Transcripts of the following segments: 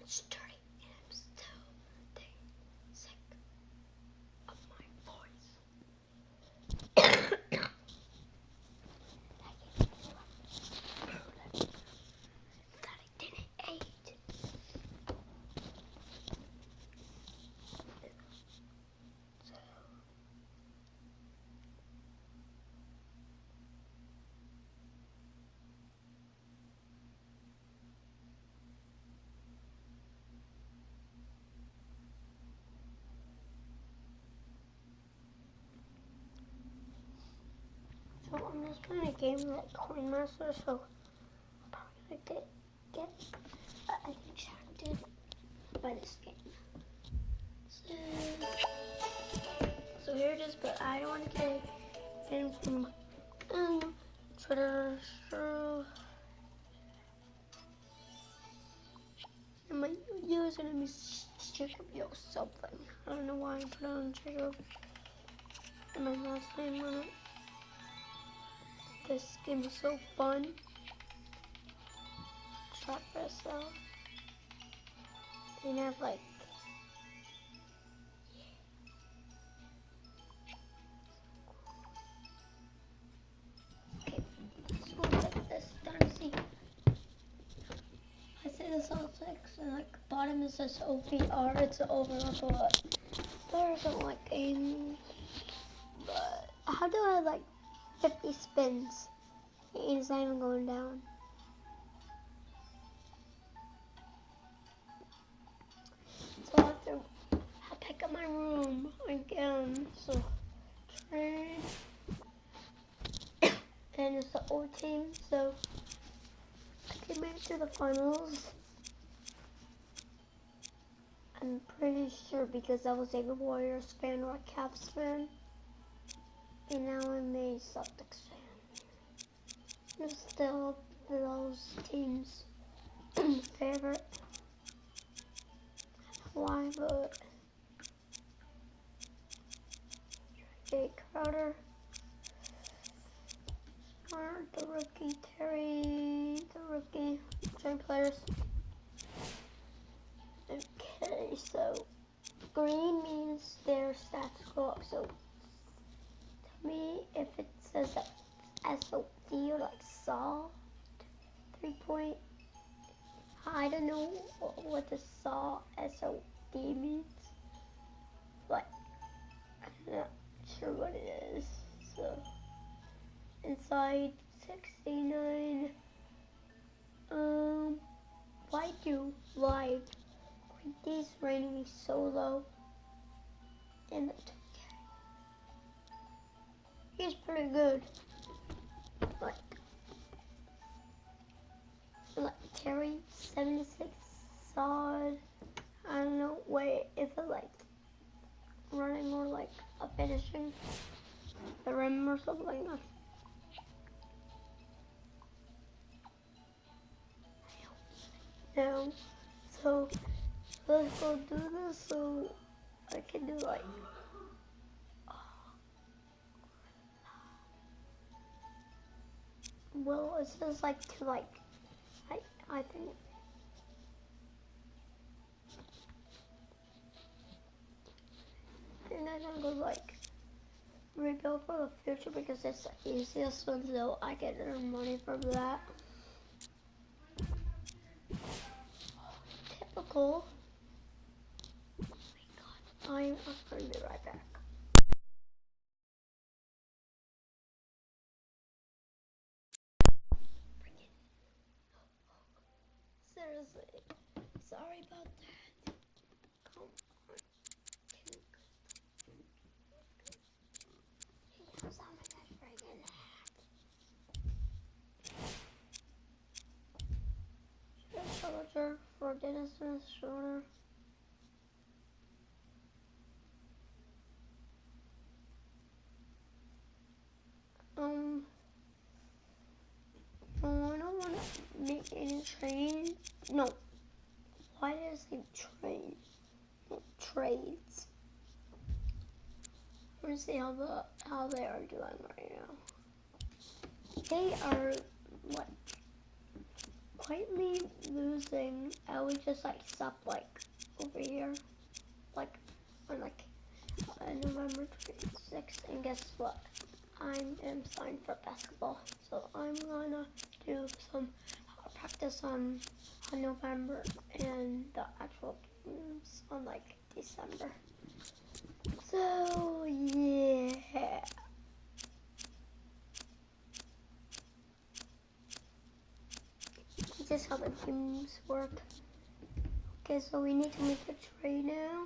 sturdy, and I'm still sick of my voice. That I didn't eat. So I'm just playing a game like Coin Master, so I'm probably gonna get attracted by this game. So here it is, but I don't want to get it from Twitter. So and my username is Jacob Yo something. I don't know why I put on Jacob and my last name on it. This game is so fun. Trap wrestle. And I have like okay, so we'll put this down to see. I say this all six and like bottom is this OVR, it's an overall but there isn't like games. But how do I have like 50 spins? It's not even going down. So I have to pick up my room again. So trade. And it's the old team, so I can make it to the finals. I'm pretty sure because I was a Warriors fan or a Cavs fan. And now I'm a Celtics fan. I'm still those teams' favorite. Why, but Jay Crowder, Smart, the rookie, Terry, the rookie, joint players. Okay, so green means their stats go up. So tell me if it says that SOD or like saw 3 point. I don't know what the saw SOD means. But I'm not sure what it is. So inside 69. Why do live Quinty's rating so low in the 2K? He's pretty good. Like Terry 76 solid. I don't know. Wait, is it like running or like a finishing the rim or something like that? No. So let's go do this so I can do like well it says like to like I think I'm gonna go like rebuild for the future because it's the easiest one so I can earn money from that. Typical. Oh my god. I'm gonna be right back. Seriously, sorry about that. Come on. He was on my friggin' hat. Soldier for Dennis Smith's shoulder. I don't want to make any trains. No. Why did I say train? No, trades. I'm gonna see how they are doing right now. They are what? quietly losing, I would just like stop like over here, like on like November 26th, and guess what? I am signed for basketball, so I'm gonna do some practice on November and the actual games on like December. So yeah. This is how the games work. Okay, so we need to make a trade now.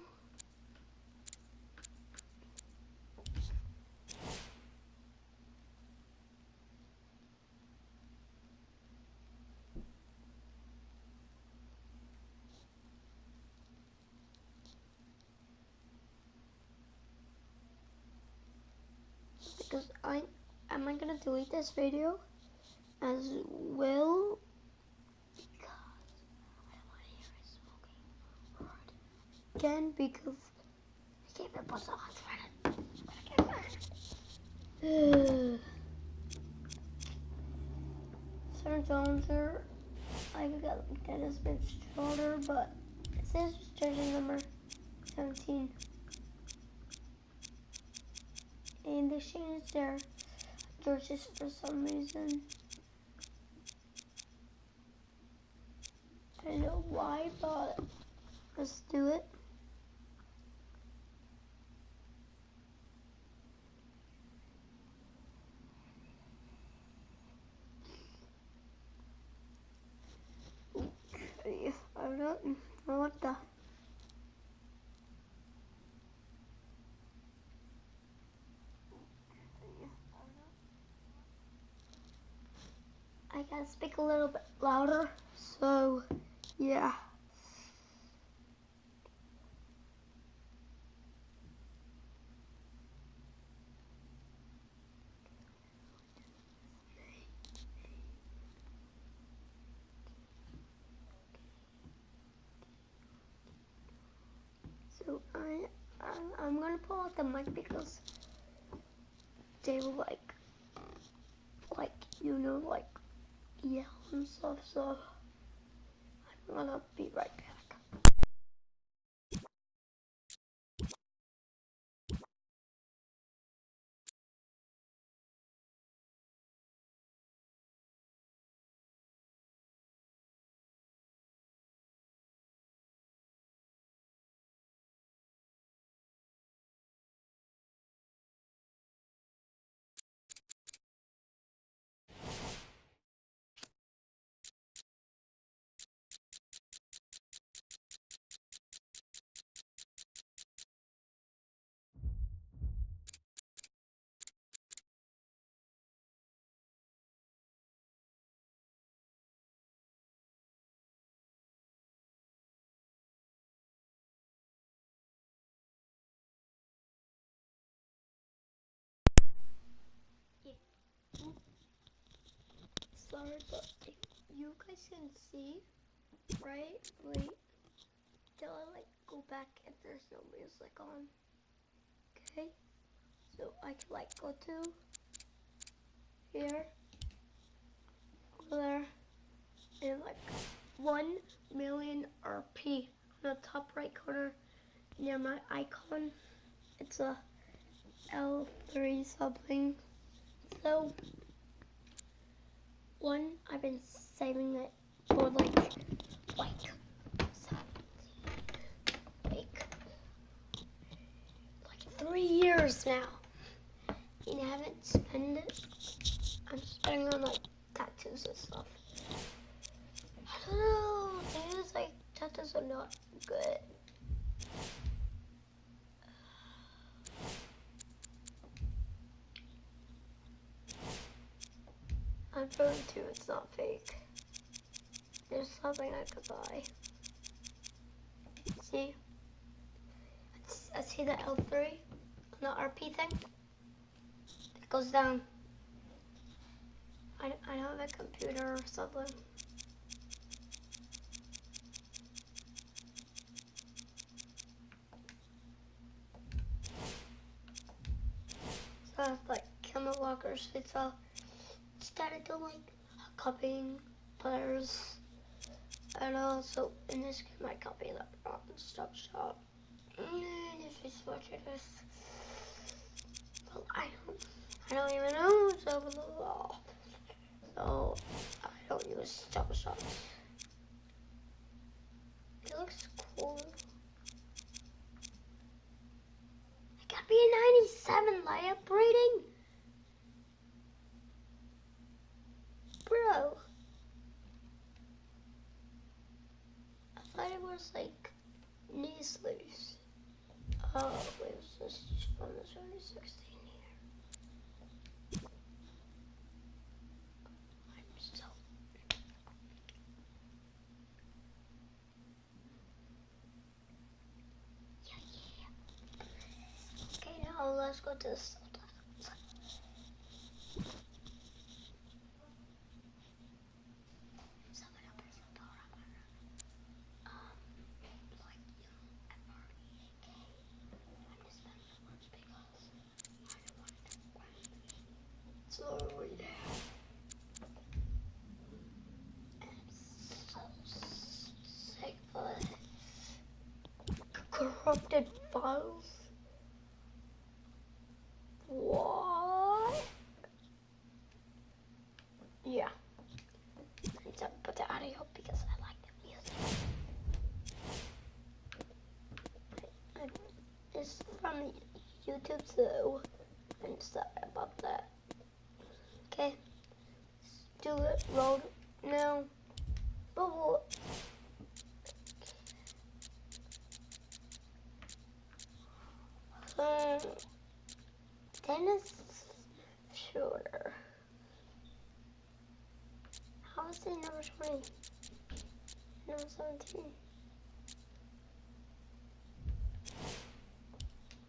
Because am I gonna delete this video as well? Because I don't want to hear it smoking again, because I can't even put on Reddit. Sarah Johnser, I got like Dennis Fitzgerald, but it says jersey number 17. And they changed their jerseys for some reason. I don't know why, but let's do it. Okay, I don't know what the... I gotta speak a little bit louder, so yeah. So I'm gonna pull out the mic because they will like you know, like yell and stuff. So I'm gonna be right back. Sorry, but if you guys can see, right? Wait, till I like go back and there's no music on. Okay, so I can like go to here, over there, and like 1,000,000 RP on the top right corner near my icon. It's a L3 something. So I've been saving it for like 3 years now, and I haven't spent it. I'm spending on like tattoos and stuff. I don't know, things like tattoos are not good. I'm 32, it's not fake. There's something I could buy. See? I see the L3 on the RP thing. It goes down. I don't have a computer or something. So I have like Kemba Walker's. It's all started to like copying players And also, in this game, I copy LeBron stop shot. And if you switch it, well, I don't even know what's over the wall. So, I don't use stop shots. It looks cool. It gotta be a 97 layup rating. Bro. I thought it was like knee sleeves. Oh, wait, was this from the 2016 here? I'm so... Yeah. Okay, now let's go to the Celtics. Corrupted files? What? Yeah. I need to put the audio because I like the music. It's from YouTube, so I'm sorry about that. Okay. Let's do it. Roll now. Bubble. Dennis Schroeder. How is he number 20? Number 17.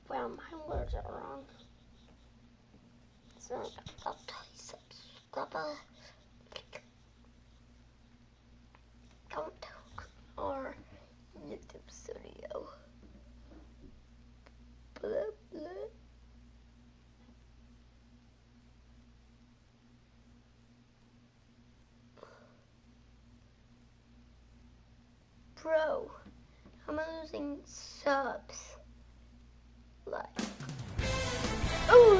Well, my words are wrong. So I'll tell you subscribe. Don't talk or YouTube studio. Blah, blah. Bro, I'm losing subs. Like, oh,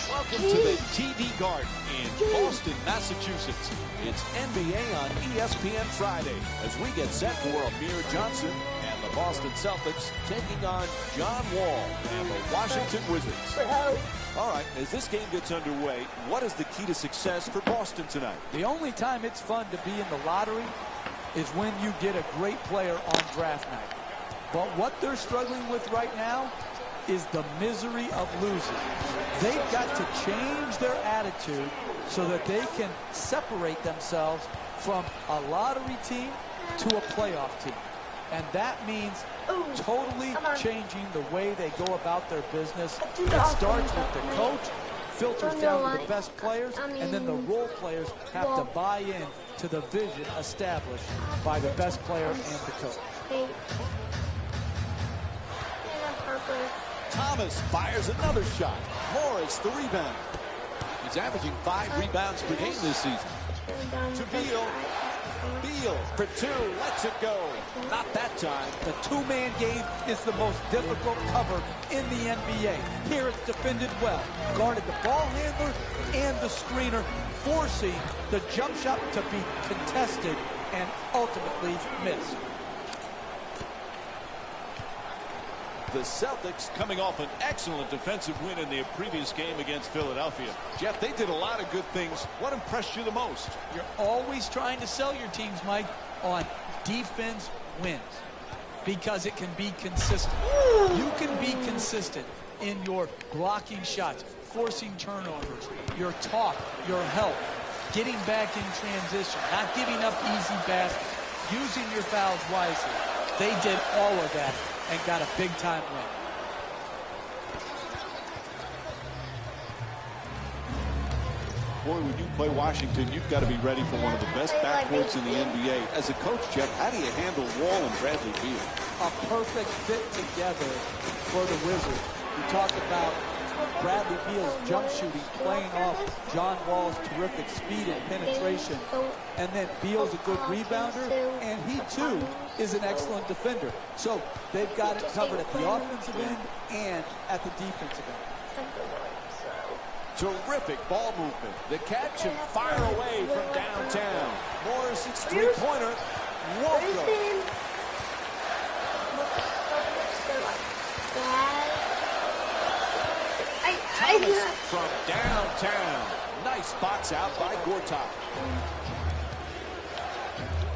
welcome to the TD Garden in Boston, Massachusetts. It's NBA on ESPN Friday as we get set for Amir Johnson and the Boston Celtics taking on John Wall and the Washington Wizards. bro. All right, as this game gets underway, what is the key to success for Boston tonight? The only time it's fun to be in the lottery is when you get a great player on draft night. But what they're struggling with right now is the misery of losing. They've got to change their attitude so that they can separate themselves from a lottery team to a playoff team. And that means totally changing the way they go about their business. It starts with the coach, filters down to the best players, and then the role players have to buy in to the vision established by the best player and the coach. Thomas fires another shot. Morris the rebound. He's averaging 5 rebounds per game this season. To Beal. Beal for 2. Lets it go. Not that time. The two-man game is the most difficult cover in the NBA. Here it's defended well. Guarded the ball handler and the screener, forcing the jump shot to be contested and ultimately missed. The Celtics coming off an excellent defensive win in their previous game against Philadelphia. Jeff, they did a lot of good things. What impressed you the most? You're always trying to sell your teams, Mike, on defense wins because it can be consistent. You can be consistent in your blocking shots, forcing turnovers, your talk, your help, getting back in transition, not giving up easy baskets, using your fouls wisely. They did all of that and got a big-time win. Boy, when you play Washington, you've got to be ready for one of the best backcourts in the NBA. As a coach, Jeff, how do you handle Wall and Bradley Beal? A perfect fit together for the Wizards. You talk about Bradley Beal's jump shooting, playing off John Wall's terrific speed and penetration. And then Beal's a good rebounder, and he too is an excellent defender. So they've got it covered at the offensive end and at the defensive end. Terrific ball movement. The catch and fire away from downtown. Morrison's three-pointer won't go. Thomas from downtown. Nice box out by Gortat.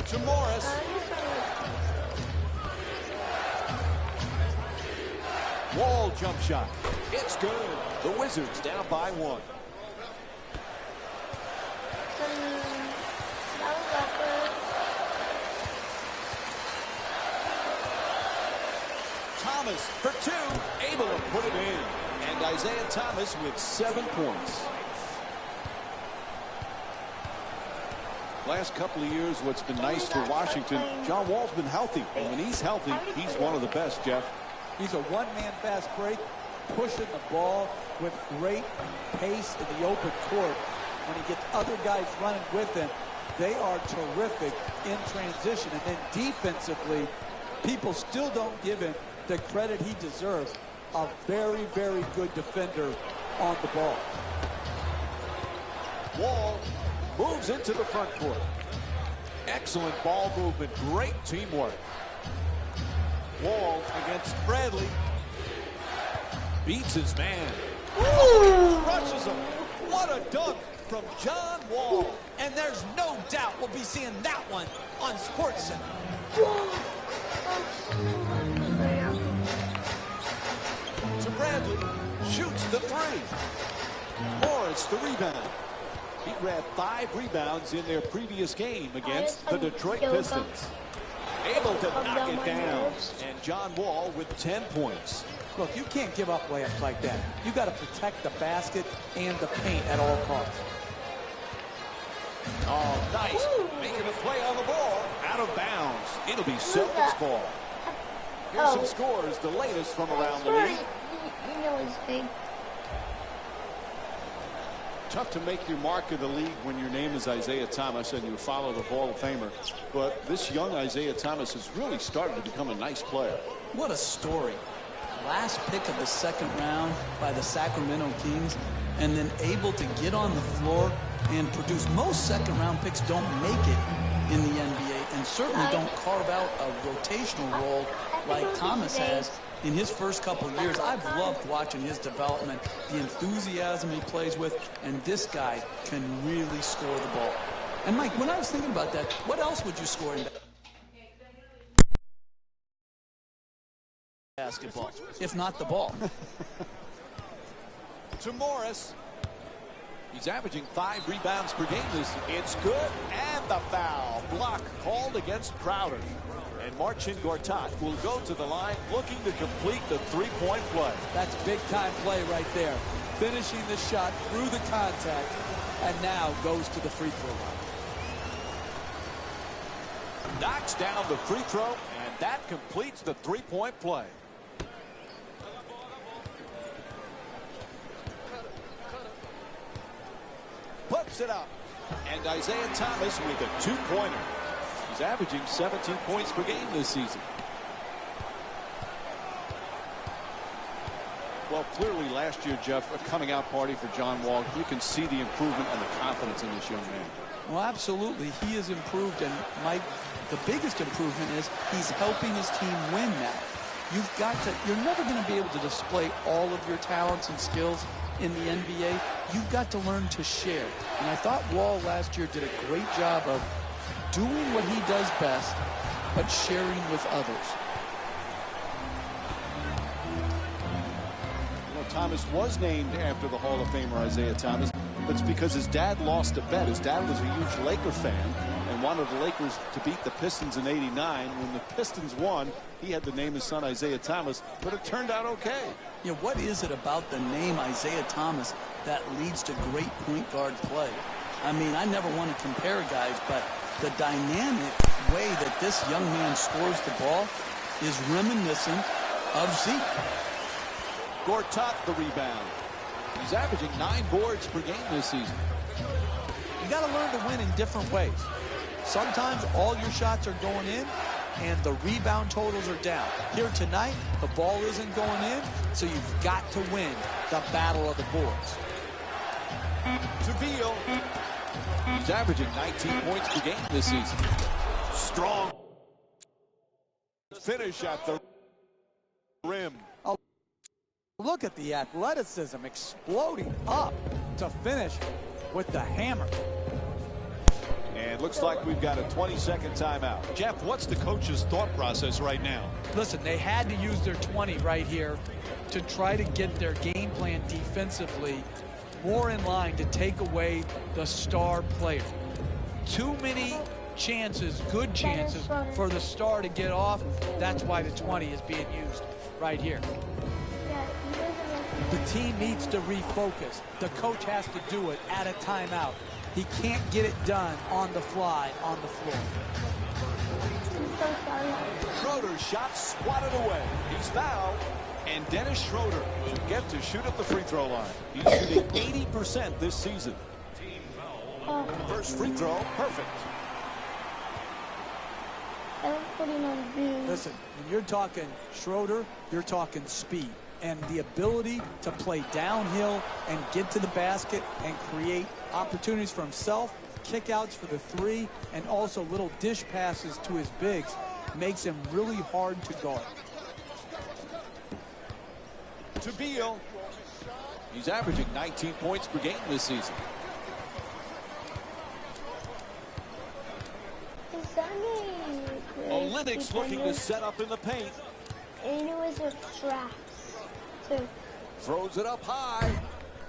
To Morris. Wall jump shot. It's good. The Wizards down by 1. Thomas for 2, able to put it in. And Isaiah Thomas with 7 points. Last couple of years, what's been nice for Washington, John Wall's been healthy. And when he's healthy, he's one of the best, Jeff. He's a one-man fast break, pushing the ball with great pace in the open court. When he gets other guys running with him, they are terrific in transition. And then defensively, people still don't give him the credit he deserves. A very, very good defender on the ball. Wall moves into the front court. Excellent ball movement, great teamwork. Wall against Bradley. Beats his man. Crushes him. What a dunk from John Wall. And there's no doubt we'll be seeing that one on SportsCenter. To Bradley. Shoots the 3. Morris the rebound. He grabbed 5 rebounds in their previous game against the Detroit Pistons. Able to knock it down. And John Wall with 10 points. Look, you can't give up layups like that. You got to protect the basket and the paint at all costs. Oh, nice. Making a play on the ball. Out of bounds. It'll be Celtics ball. Here's some scores, the latest from around the league. You know he's big. Tough to make your mark of the league when your name is Isaiah Thomas and you follow the Hall of Famer. But this young Isaiah Thomas has really started to become a nice player. What a story. Last pick of the 2nd round by the Sacramento Kings, and then able to get on the floor and produce. Most 2nd round picks don't make it in the NBA, and certainly don't carve out a rotational role like Thomas has in his first couple years. I've loved watching his development, the enthusiasm he plays with, and this guy can really score the ball. And Mike, when I was thinking about that, what else would you score in basketball, if not the ball? To Morris. He's averaging 5 rebounds per game this year. It's good, and the foul. Block called against Crowder. And Marcin Gortat will go to the line looking to complete the 3-point play. That's big-time play right there. Finishing the shot through the contact, and now goes to the free throw line. Knocks down the free throw, and that completes the 3-point play. Puts it up. And Isaiah Thomas with a 2-pointer. He's averaging 17 points per game this season. Well, clearly last year, Jeff, a coming-out party for John Wall. You can see the improvement and the confidence in this young man. Well, absolutely. He has improved, and Mike, the biggest improvement is he's helping his team win now. You're never going to be able to display all of your talents and skills in the NBA. You've got to learn to share. And I thought Wall last year did a great job of doing what he does best, but sharing with others. Well, Thomas was named after the Hall of Famer Isaiah Thomas. That's because his dad lost a bet. His dad was a huge Laker fan and wanted the Lakers to beat the Pistons in '89. When the Pistons won, he had to name his son Isaiah Thomas, but it turned out okay. Yeah, what is it about the name Isaiah Thomas that leads to great point guard play? I mean, I never want to compare guys, but the dynamic way that this young man scores the ball is reminiscent of Zeke. Gortat the rebound. He's averaging 9 boards per game this season. You got to learn to win in different ways. Sometimes all your shots are going in and the rebound totals are down. Here tonight, the ball isn't going in, so you've got to win the battle of the boards. To Beal. He's averaging 19 points per game this season. Strong finish at the rim. Oh, look at the athleticism exploding up to finish with the hammer. And looks like we've got a 20-second timeout. Jeff, what's the coach's thought process right now? Listen, they had to use their 20 right here to try to get their game plan defensively more in line to take away the star player. Too many chances, good chances, for the star to get off. That's why the 20 is being used right here. The team needs to refocus. The coach has to do it at a timeout. He can't get it done on the fly, on the floor. Schroeder's shot swatted away. He's fouled. And Dennis Schroeder will get to shoot at the free throw line. He's shooting 80% this season. First free throw, perfect. Listen, when you're talking Schroeder, you're talking speed and the ability to play downhill and get to the basket and create opportunities for himself, kickouts for the three, and also little dish passes to his bigs makes him really hard to guard. To Beal. He's averaging 19 points per game this season. Olynyk's looking to set up in the paint. And it was with straps, too. Throws it up high.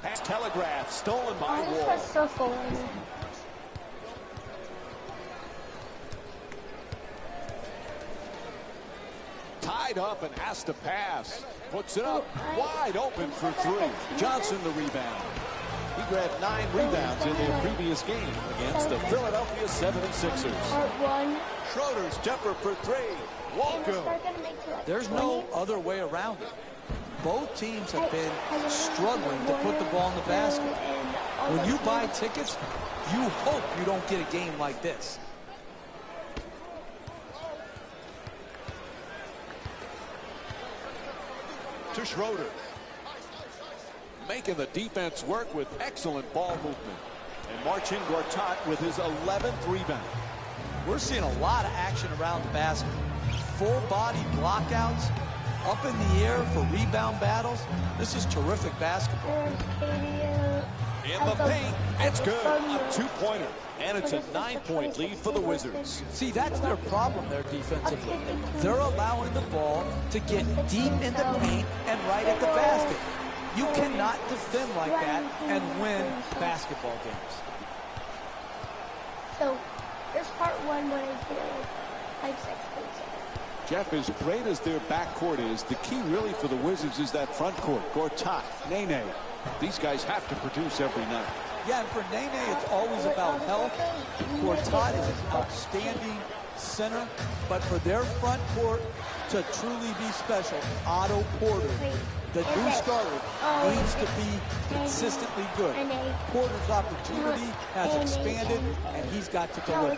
Pass telegraph, stolen by Wall. That's so full. Tied up and has to pass. Puts it up wide open for three. Johnson the rebound. He grabbed 9 rebounds in their previous game against the Philadelphia 76ers. Part 1. Schroeder's jumper for 3. Walker. There's no other way around it. Both teams have been struggling to put the ball in the basket. When you buy tickets, you hope you don't get a game like this. To Schroeder. Making the defense work with excellent ball movement. And Marcin Gortat with his 11th rebound. We're seeing a lot of action around the basket. Full body blockouts, up in the air for rebound battles. This is terrific basketball. In the paint, it's good. A 2-pointer. And it's a 9-point lead for the Wizards. See, that's their problem there defensively. They're allowing the ball to get deep in the paint and right at the basket. You cannot defend like that and win basketball games. So, there's part 1, but I feel like 6 points. Jeff, as great as their backcourt is, the key really for the Wizards is that front court. Gortat, Nene. These guys have to produce every night. Yeah, and for Nene, it's always about health. Gortat is an outstanding center, but for their front court to truly be special, Otto Porter, the new starter, needs to be consistently good. Porter's opportunity has expanded, and he's got to deliver.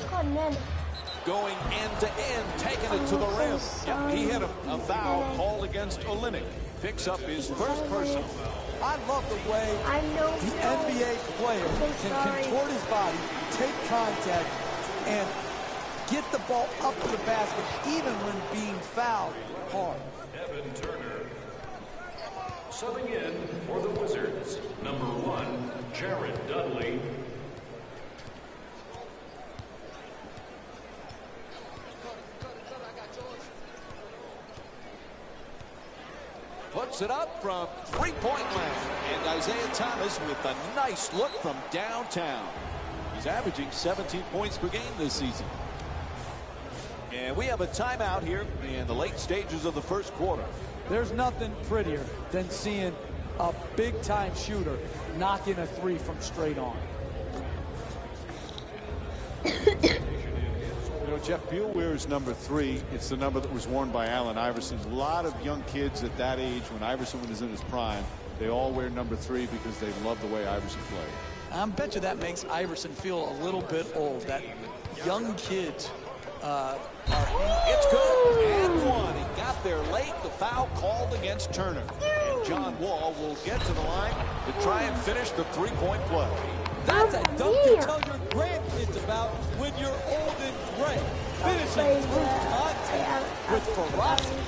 Going end-to-end, taking it to the rim. Yeah, he hit a foul called against Olynyk. Picks up his first personal. I love the way the NBA player can contort his body, take contact, and get the ball up to the basket, even when being fouled hard. Evan Turner. Subbing in for the Wizards, number 1, Jared Dudley. Puts it up from three-point land. And Isaiah Thomas with a nice look from downtown. He's averaging 17 points per game this season. And we have a timeout here in the late stages of the first quarter. There's nothing prettier than seeing a big-time shooter knocking a 3 from straight on. You know, Jeff, Beal wears number 3. It's the number that was worn by Allen Iverson. A lot of young kids at that age, when Iverson was in his prime, They all wear number 3 because they love the way Iverson played. I bet you that makes Iverson feel a little bit old. That young kids are... It's good. And one. He got there late. The foul called against Turner. And John Wall will get to the line to try and finish the three-point play. That's a dunk you tell your grandkids about when you're old and gray. Finishing through contact with ferocity.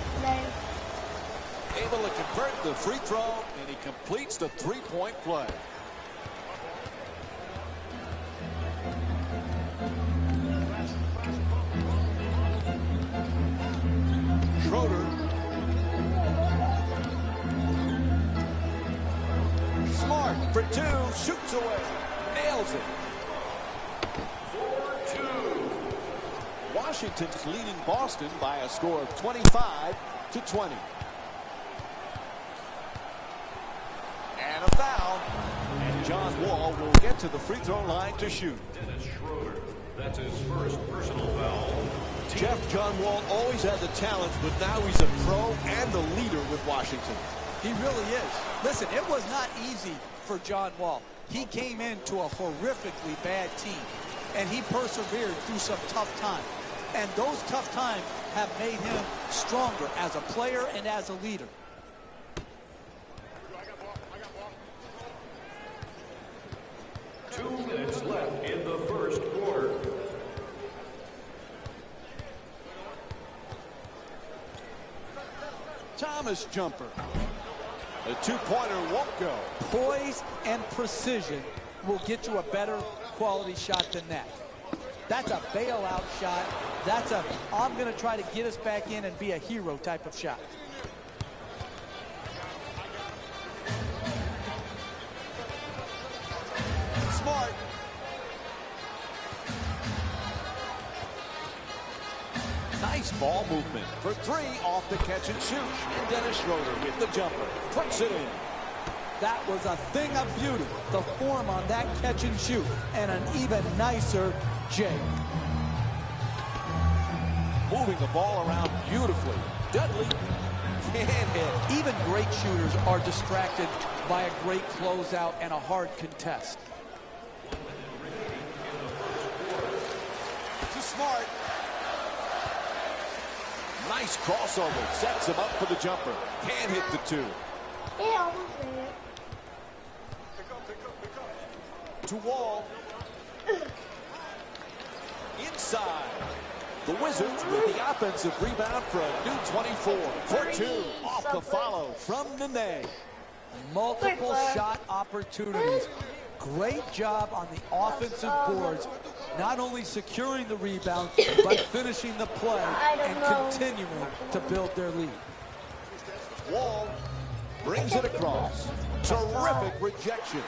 Able to convert the free throw, and he completes the three-point play. Schroeder. Smart for 2, shoots away, nails it. 4-2. Washington's leading Boston by a score of 25-20. And a foul. And John Wall will get to the free throw line to shoot. Dennis Schroeder. That's his first personal foul. Jeff, John Wall always had the talent, but now he's a pro and a leader with Washington. He really is. Listen, it was not easy for John Wall. He came into a horrifically bad team, and he persevered through some tough times. And those tough times have made him stronger as a player and as a leader. Two minutes left in the first quarter. Thomas jumper. The two-pointer won't go. Poise and precision will get you a better quality shot than that. That's a bailout shot. That's a, I'm going to try to get us back in and be a hero type of shot. Smart. Nice ball movement for 3 off the catch and shoot. Dennis Schroeder with the jumper. Puts it in. That was a thing of beauty. The form on that catch and shoot. And an even nicer Jay. Moving the ball around beautifully. Dudley can't hit. Even great shooters are distracted by a great closeout and a hard contest. To Smart. Nice crossover. Sets him up for the jumper. Can't hit the 2. Yeah, almost there. To Wall. Inside. The Wizards with the offensive rebound for a new 24. For 2. Off the follow from Nene. Multiple shot opportunities. Great job on the offensive boards. Not only securing the rebound, but finishing the play and continuing to build their lead. Wall brings it across. Terrific rejection.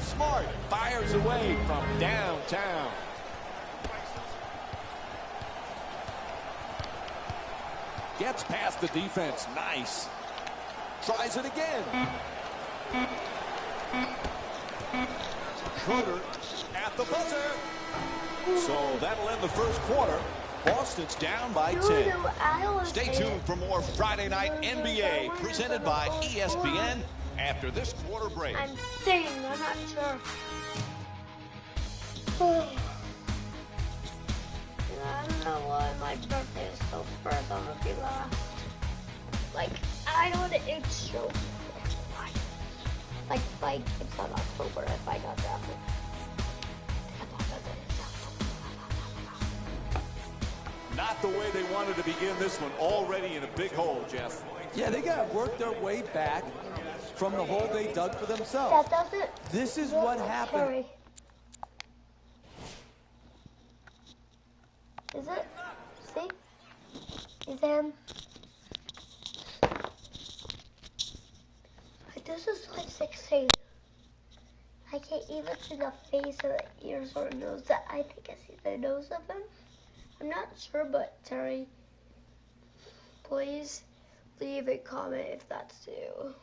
Smart fires away from downtown. Gets past the defense. Nice. Tries it again. Schroeder at the buzzer. So that'll end the first quarter. Boston's down by 10. Stay tuned for more Friday Night NBA presented by ESPN after this quarter break. I'm saying, I'm not sure. I don't know why my birthday is so first on the last. Like, I know that it's so like it's on October if I got drafted. Not the way they wanted to begin this one, already in a big hole, Jeff. Yeah, they got to work their way back from the hole they dug for themselves. That doesn't. This is what happened. Sorry. Is it? See? Is him? This is like 16. I can't even see the face or the ears or nose. I think I see the nose of him. I'm not sure, but Terry, please leave a comment if that's you.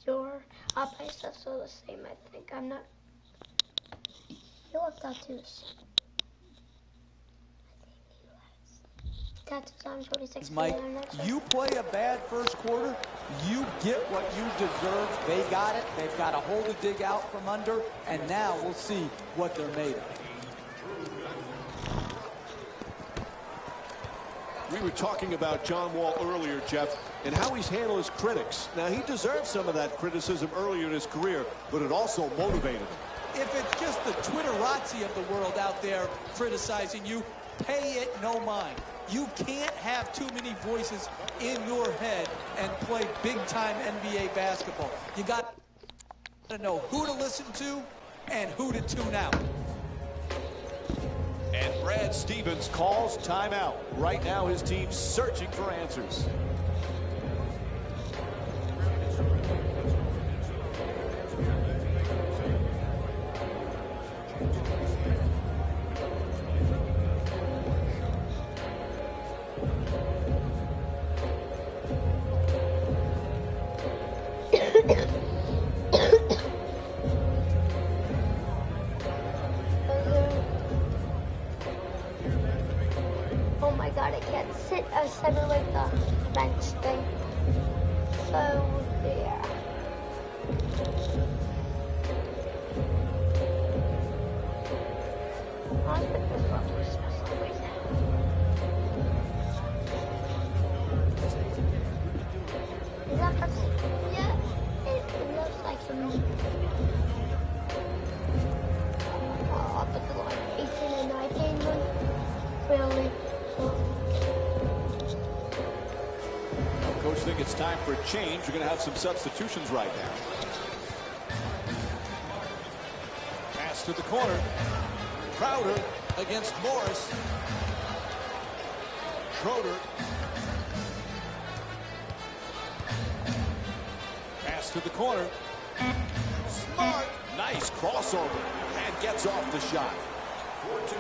Your eyes are still the same, I think. I'm not. You look tattoos. stats is on 46. Mike, you play a bad first quarter, you get what you deserve. They got it. They've got a hole to dig out from under, and now we'll see what they're made of. We were talking about John Wall earlier, Jeff, and how he's handled his critics. Now, he deserved some of that criticism earlier in his career, but it also motivated him. If it's just the Twitterazzi of the world out there criticizing you, pay it no mind. You can't have too many voices in your head and play big-time NBA basketball. You got to know who to listen to and who to tune out. And Brad Stevens calls timeout. Right now, his team's searching for answers. Oh my god, I can't sit a center like the bench thing. So there. I'll put this one for special reason. Is that perfect? Yeah, it looks like some. I'll put the line 18 and 19 one. Really? Coach think it's time for a change. We're going to have some substitutions right now. Pass to the corner. Crowder against Morris. Schroeder. Pass to the corner. Smart. Nice crossover. And gets off the shot. 4-2.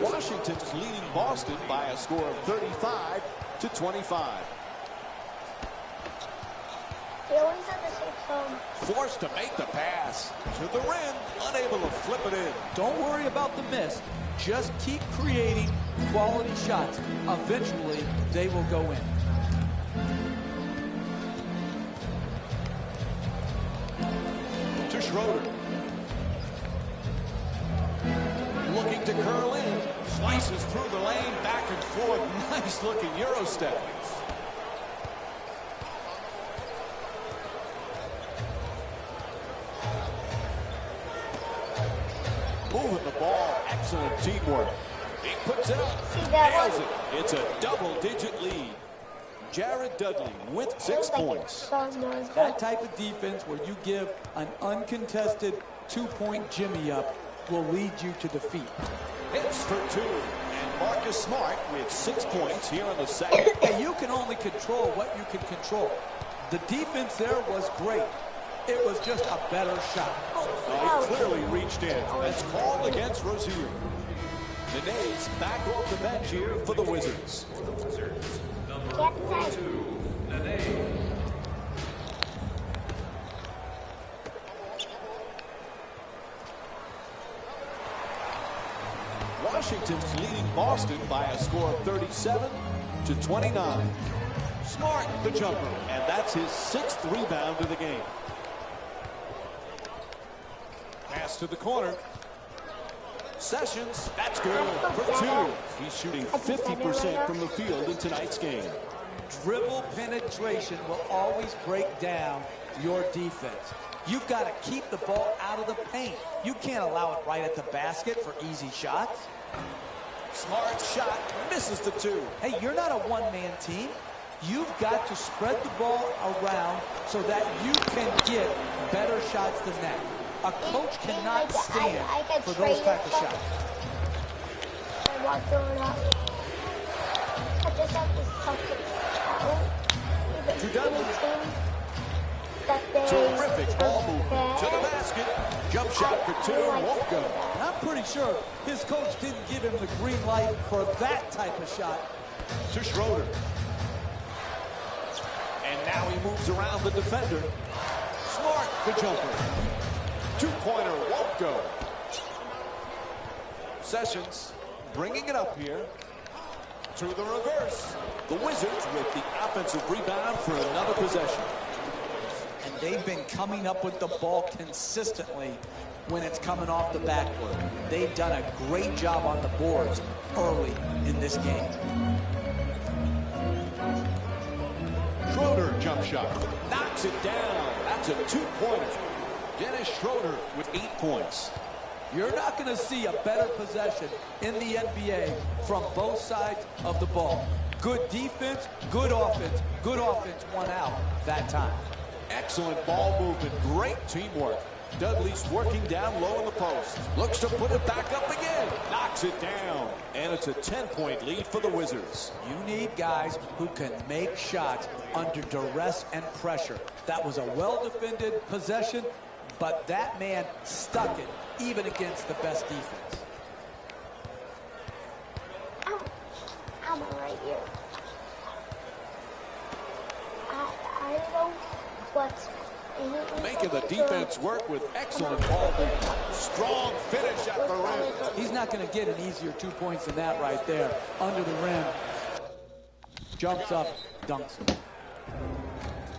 Washington's leading Boston by a score of 35-25. They always have the same song. Forced to make the pass to the rim, unable to flip it in. Don't worry about the miss. Just keep creating quality shots. Eventually, they will go in. To Schroeder. Looking to curl in. Slices through the lane, back and forth. Nice looking Euro step. Moving the ball. Excellent teamwork. He puts it up. See that Nails one? it. It's a double-digit lead. Jared Dudley with 6 points. That type of defense where you give an uncontested two-point jimmy up will lead you to defeat. Hits for 2. And Marcus Smart with 6 points here in the second. And you can only control what you can control. The defense there was great. It was just a better shot. He clearly reached in. That's called against Rozier. Nene's back off the bench here for the Wizards. Number 42, Nene. Washington's leading Boston by a score of 37-29. Smart, the jumper, and that's his 6th rebound of the game. Pass to the corner. Sessions, that's good for 2. He's shooting 50% from the field in tonight's game. Dribble penetration will always break down your defense. You've got to keep the ball out of the paint. You can't allow it right at the basket for easy shots. Smart shot, misses the 2. Hey, you're not a one-man team. You've got to spread the ball around so that you can get better shots than that. A coach cannot stand for those type of shots. I want to throw it up. I just have to tuck it out. To Dudley. That they Terrific ball movement to the basket. Jump shot for 2, won't go. And I'm pretty sure his coach didn't give him the green light for that type of shot. To Schroeder. And now he moves around the defender. Smart, the jumper. 2-pointer won't go. Sessions bringing it up here. To the reverse. The Wizards with the offensive rebound for another possession. And they've been coming up with the ball consistently when it's coming off the backboard. They've done a great job on the boards early in this game. Schroeder jump shot. Knocks it down. That's a two-pointer. Dennis Schroeder with 8 points. You're not going to see a better possession in the NBA from both sides of the ball. Good defense, good offense won out that time. Excellent ball movement. Great teamwork. Dudley's working down low in the post. Looks to put it back up again. Knocks it down. And it's a 10-point lead for the Wizards. You need guys who can make shots under duress and pressure. That was a well-defended possession, but that man stuck it even against the best defense. I'm right here. I don't know what's making the defense work with excellent ball movement. Strong finish at the rim. He's not going to get an easier 2 points than that right there. Under the rim. Jumps up, dunks it.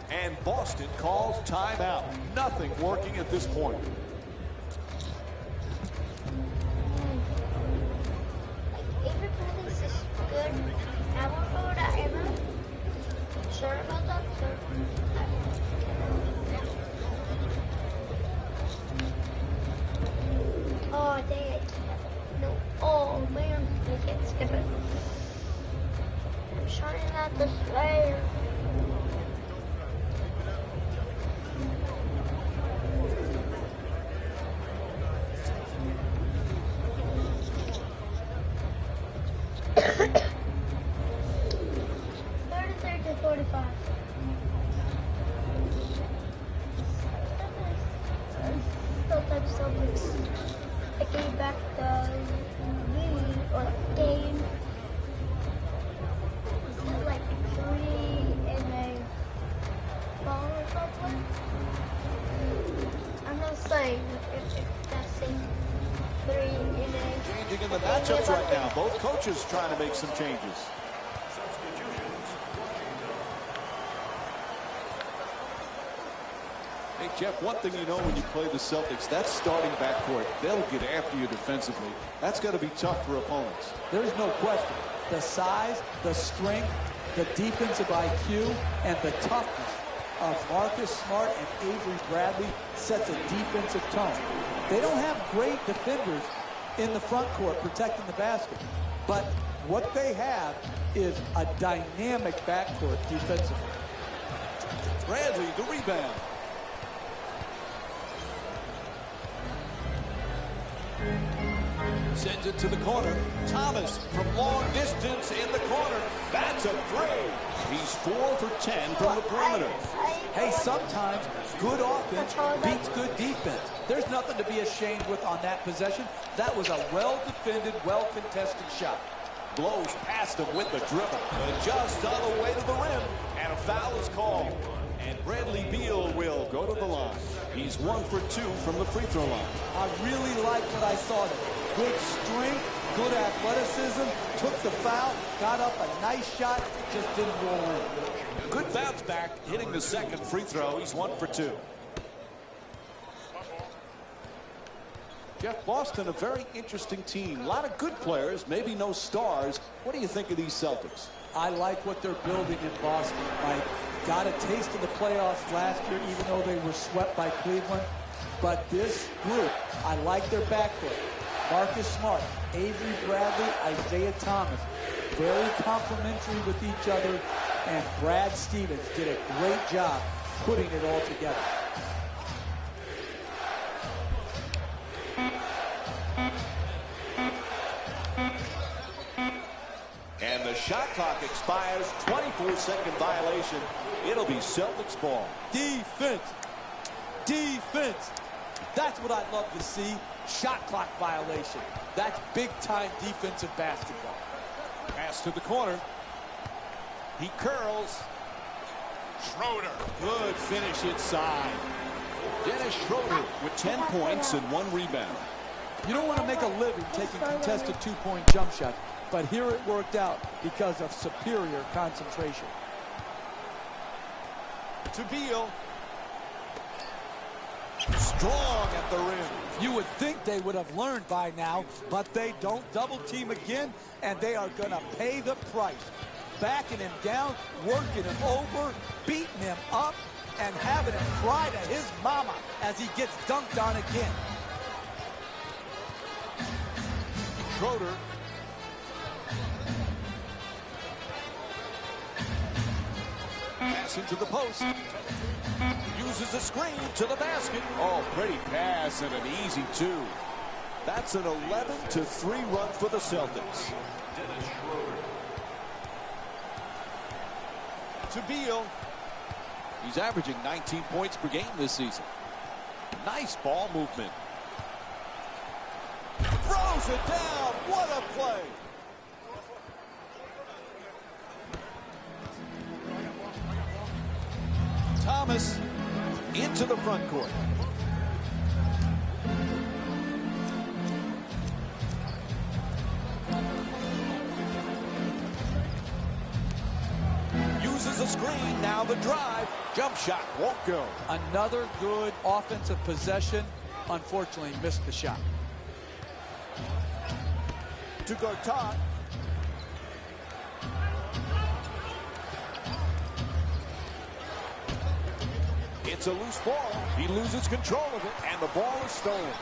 And Boston calls timeout. Nothing working at this point. Everybody's is good. I won't go to everyone. Sure about that, sir? Oh, dang it. No. Oh, man. I can't skip it. I'm trying not to swear. I gave back the lead or game like 3 in a ball or something. I'm not saying if that's in 3 in a. Changing in the matchups right now. Both coaches trying to make some changes. Hey, Jeff, one thing you know when you play the Celtics, that starting backcourt, they'll get after you defensively. That's got to be tough for opponents. There's no question. The size, the strength, the defensive IQ, and the toughness of Marcus Smart and Avery Bradley sets a defensive tone. They don't have great defenders in the front court protecting the basket, but what they have is a dynamic backcourt defensively. Bradley, the rebound. Sends it to the corner. Thomas from long distance in the corner. That's a three. He's 4 for 10 from the perimeter. Hey, sometimes good offense beats good defense. There's nothing to be ashamed with on that possession. That was a well-defended, well-contested shot. Blows past him with the dribble. Just on the way to the rim. And a foul is called. And Bradley Beal will go to the line. He's 1 for 2 from the free throw line. I really like what I saw there. Good strength, good athleticism, took the foul, got up a nice shot, just didn't roll in. Good bounce back, hitting the second free throw. He's 1 for 2. Jeff, Boston, a very interesting team. A lot of good players, maybe no stars. What do you think of these Celtics? I like what they're building in Boston, Mike. Got a taste of the playoffs last year, even though they were swept by Cleveland. But this group, I like their backcourt. Marcus Smart, Avery Bradley, Isaiah Thomas. Very complimentary with each other. And Brad Stevens did a great job putting it all together. And the shot clock expires. 24-second violation. It'll be Celtics ball. Defense. Defense. That's what I'd love to see. Shot clock violation. That's big-time defensive basketball. Pass to the corner. He curls. Schroeder. Good finish inside. Dennis Schroeder with 10 points and 1 rebound. You don't want to make a living taking contested 2-point jump shots. but here it worked out because of superior concentration. To Beal. Strong at the rim. You would think they would have learned by now, but they don't. Double team again, and they are going to pay the price. Backing him down, working him over, beating him up, and having him cry to his mama as he gets dunked on again. Schroeder. Pass into the post. Uses a screen to the basket. Oh, pretty pass and an easy 2. That's an 11-3 run for the Celtics. To Beal. He's averaging 19 points per game this season. Nice ball movement. Throws it down. What a play. Thomas into the front court. Uses a screen. Now the drive. Jump shot won't go. Another good offensive possession. Unfortunately, missed the shot. To Gortat. It's a loose ball. He loses control of it, and the ball is stolen.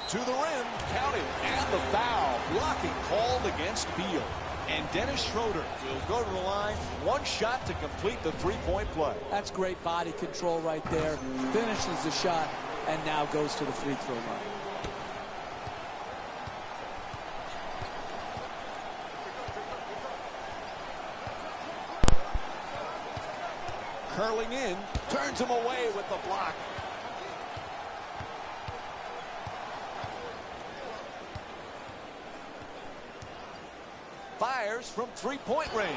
To the rim, counted, and the foul. Blocking called against Beal. And Dennis Schroeder will go to the line. One shot to complete the three-point play. That's great body control right there. Finishes the shot, and now goes to the free throw line. Curling in, turns him away with the block. Fires from three-point range.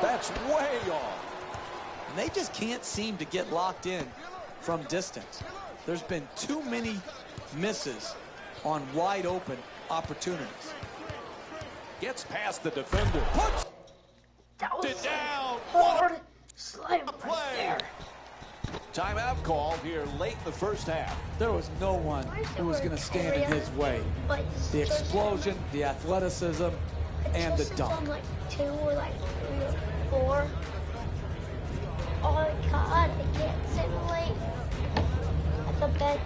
That's way off. And they just can't seem to get locked in from distance. There's been too many misses on wide open opportunities. Gets past the defender. Puts it down. Hard slam Play. right there. Timeout call here late in the first half. There was no one who was going to stand in his way. The explosion, the athleticism, and the dunk. On like 2 or like 3 or 4. Oh my God, I can't sit late at the bench.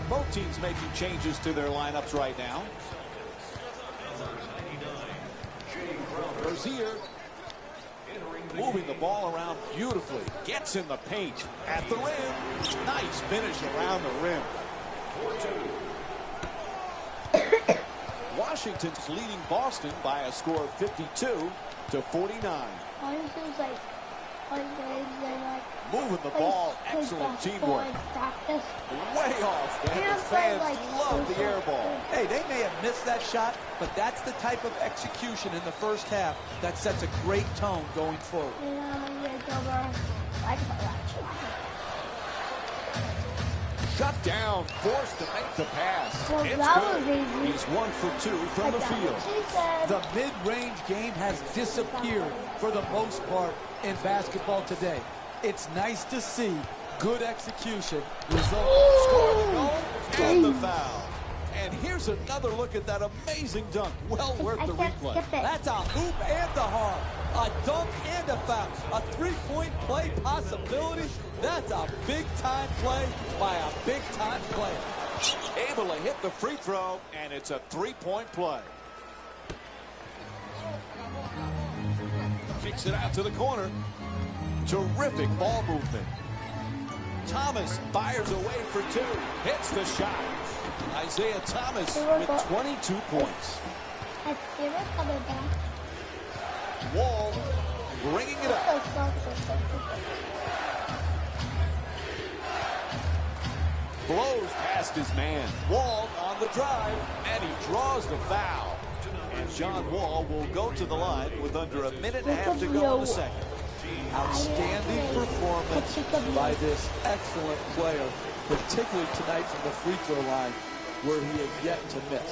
Both teams making changes to their lineups right now. Rozier moving the ball around beautifully. Gets in the paint at the rim. Nice finish around the rim. Washington's leading Boston by a score of 52-49. Moving the ball, excellent teamwork. Way off, and the fans love the air ball. Hey, they may have missed that shot, but that's the type of execution in the first half that sets a great tone going forward. Shut down, forced to make the pass. Well, It's that good. was easy. He's 1 for 2 from the field. The mid-range game has disappeared for the most part in basketball today. It's nice to see good execution result. Score the goal and the foul. And here's another look at that amazing dunk. Well worth the replay. That's a hoop and the hard. A dunk and a foul. A three-point play possibility. That's a big-time play by a big-time player. Able to hit the free throw, and it's a three-point play. Kicks it out to the corner. Terrific ball movement. Thomas fires away for two. Hits the shot. Isaiah Thomas with 22 points. I feel it coming back. Wall bringing it up. Blows past his man. Wall on the drive, and he draws the foul. And John Wall will go to the line with under a minute and a half to go in the second. Outstanding performance by this excellent player, particularly tonight from the free throw line, where he has yet to miss.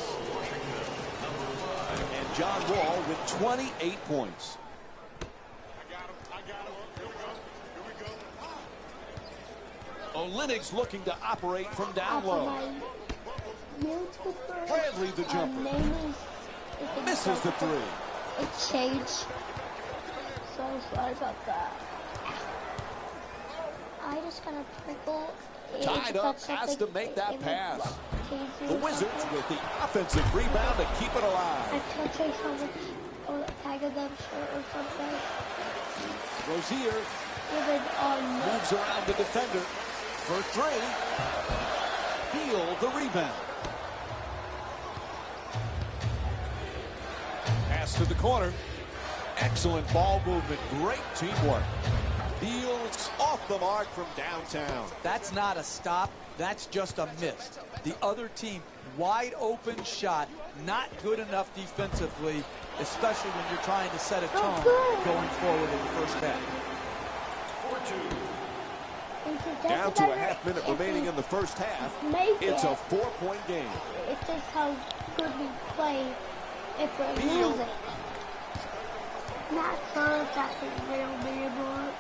And John Wall with 28 points. Olynyk's looking to operate from down low. Bradley the jumper. Misses the three. It changed. So sorry about that. I just kind of trickle. Tied up, has to make that pass. The Wizards with the offensive rebound to keep it alive. I can change something or tag them shirt or something. Rozier Even on moves around the defender for three. Beal the rebound. Pass to the corner. Excellent ball movement. Great teamwork. Beal's off the mark from downtown. That's not a stop. That's just a miss. The other team, wide open shot, not good enough defensively, especially when you're trying to set a tone going forward in the first half. Down to a half-minute remaining in the first half. It's a 4-point game. It's just how good we play if we're Beal. losing. Not sure if that's a real big one.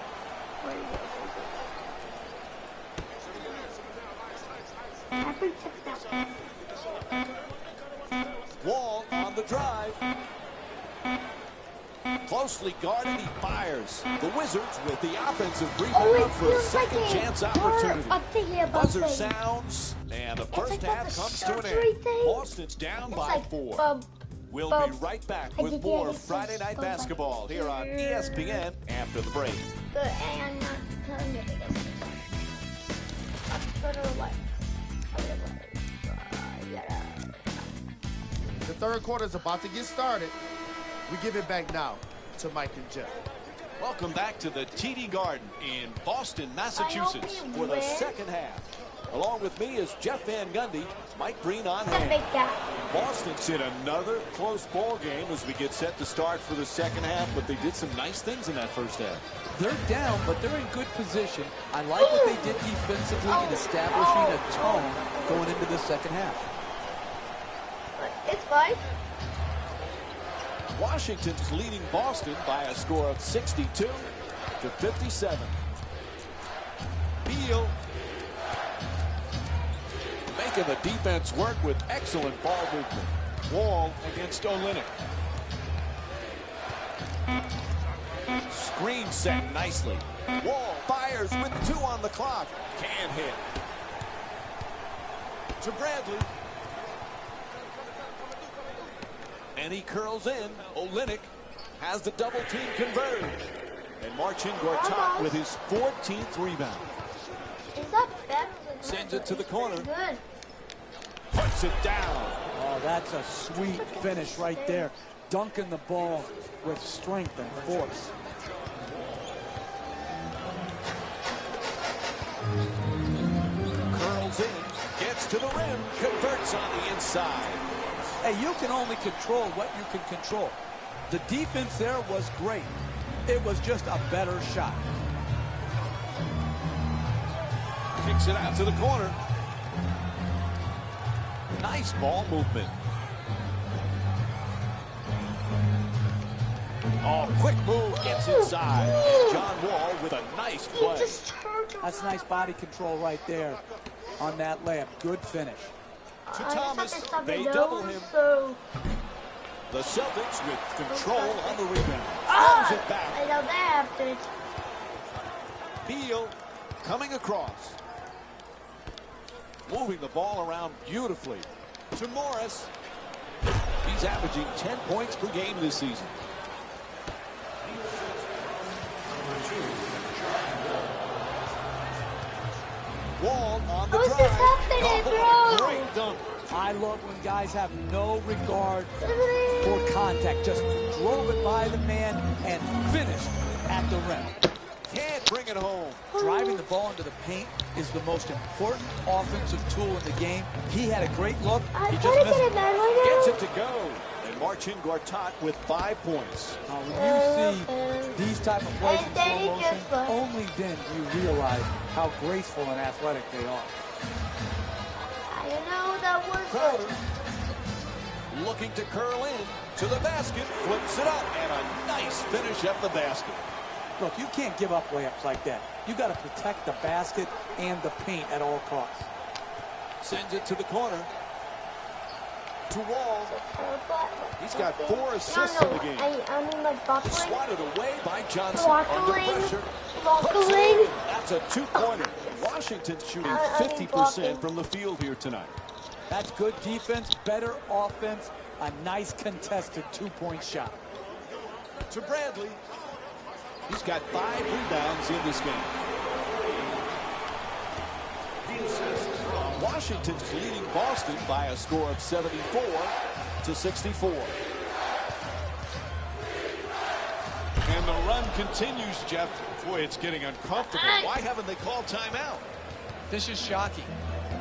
Wall on the drive. Closely guarded, he fires. The Wizards with the offensive rebound for a second chance opportunity. Buzzer sounds, and the first half comes to an end. Boston's down by 4. We'll be right back with more Friday Night Basketball here on ESPN after the break. And not telling you this. The third quarter is about to get started. We give it back now to Mike and Jeff. Welcome back to the TD Garden in Boston, Massachusetts for the second half. Along with me is Jeff Van Gundy, Mike Breen on hand. Boston's in another close ball game as we get set to start for the second half, but they did some nice things in that first half. They're down, but they're in good position. I like what they did defensively in establishing a tone going into the second half. It's fine. Washington's leading Boston by a score of 62 to 57. Beal making the defense work with excellent ball movement. Wall against Olynyk. Screen set nicely. Wall fires with 2 on the clock. Can't hit. To Bradley. And he curls in. Olynyk has the double team converge. And Marcin Gortat with his 14th rebound. Is that better? Sends it to the corner. Good. Puts it down. Oh, that's a sweet finish right there. Dunking the ball with strength and force. Curls in, gets to the rim, converts on the inside. Hey, you can only control what you can control. The defense there was great. It was just a better shot. Kicks it out to the corner. Nice ball movement. Oh, quick move, gets inside. John Wall with a nice play. That's nice body control right there on that layup. Good finish. To Thomas, they double him. The Celtics with control on the rebound. throws it back. I know that after. Beal coming across. Moving the ball around beautifully to Morris. He's averaging 10 points per game this season. Wall on the What's drive. this happening, Oh, bro? great dunk. I love when guys have no regard for contact. Just drove it by the man and finished at the rim. Can't bring it home. Driving the ball into the paint is the most important offensive tool in the game. He had a great look. I He try just to missed get it. it back right Gets now. it to go. And Marcin Gortat with 5 points. Now, when you see these type of plays in And then slow he motion, just left. only then do you realize how graceful and athletic they are. I know that was Crowder looking to curl in to the basket, flips it up, and a nice finish at the basket. Look, you can't give up layups like that. You got to protect the basket and the paint at all costs. Sends it to the corner. To Wall. He's got 4 assists in the game. I mean like buckling. Swatted away by Johnson under pressure. Buckling. That's a 2-pointer. Washington's shooting I mean 50% blocking. from the field here tonight. That's good defense, better offense, a nice contested 2-point shot. To Bradley. He's got 5 rebounds in this game. Washington's leading Boston by a score of 74-64. And the run continues, Jeff. Boy, it's getting uncomfortable. Why haven't they called timeout? This is shocking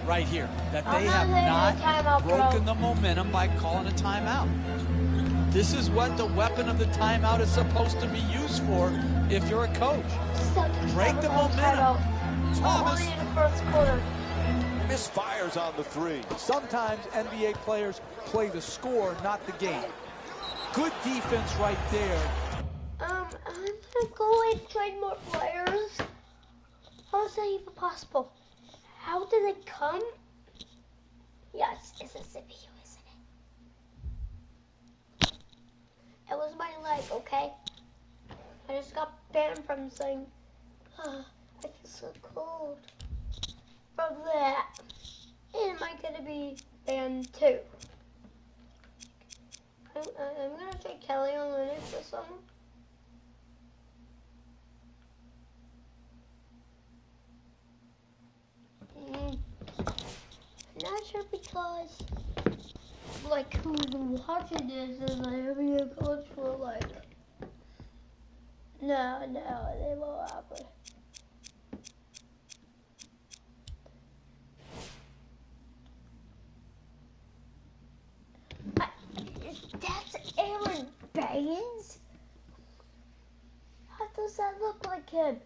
right here, that I'm they not have letting not a timeout, bro. broken the momentum by calling a timeout. This is what the weapon of the timeout is supposed to be used for if you're a coach. Break the momentum. Thomas Only in the first quarter. misfires on the 3. Sometimes NBA players play the score, not the game. Good defense right there. I'm gonna go and trade more players. How is that even possible? How did it come? Yes, it's a CPU, isn't it? It was my leg, okay? I just got banned from saying, I feel so cold. From that. Am I gonna be banned too? I'm gonna take Kelly on Linux for someone. Not sure because, like, who's watching this is like every coach will like, no, they won't happen. That's Aaron Baines? How does that look like him?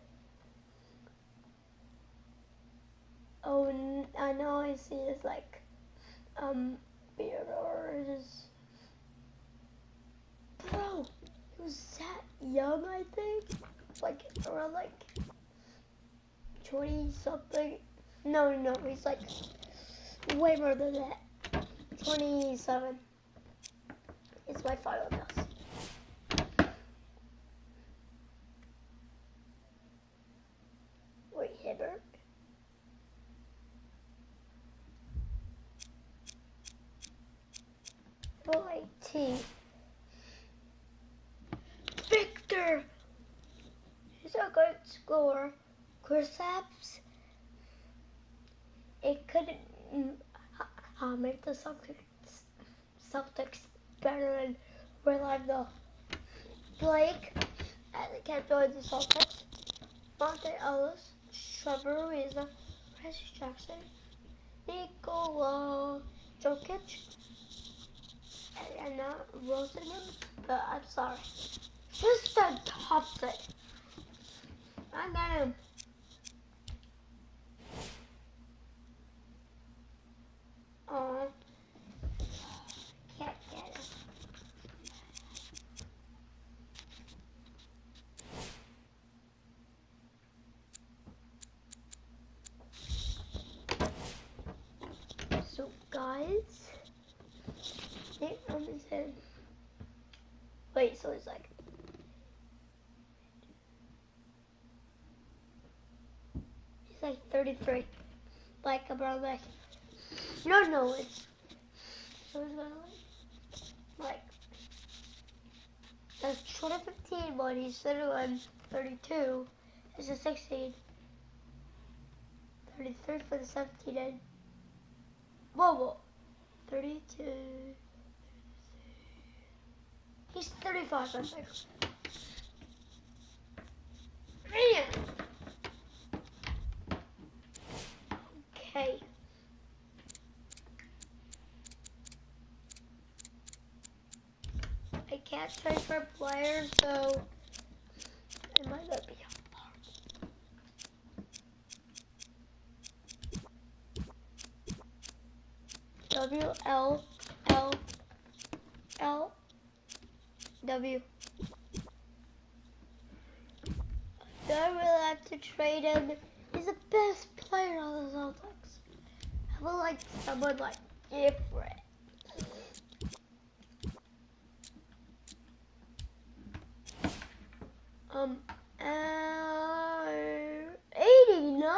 Oh, I know I see his, like, beard or his... Bro, he was that young, I think? Like, around, like, 20-something? No, he's, like, way more than that. 27 is my final guess. Wait, Hibbert? T. Victor! He's a good scorer. Kristaps. It couldn't make the Celtics better and realize the Blake as it kept joining the Celtics. Monte Ellis, Trevor Ariza, Reggie Jackson, Nikola Jokic, and not Rosenham, but I'm sorry. Tristan Thompson. I got him. Oh, can't get him. So guys, Nate Robinson. Wait, so it's like It's like 33. Like about like. No, it's. So it's gonna like. That's 2015 one. He's 31, 32. It's a 16. 33 for the 17 and. Whoa. 32. He's 35, I think. Man. Okay. I can't transfer players, so it might not be hard. W. Do I really have to trade him? He's the best player on the Celtics. I would like someone like different. Um, 89?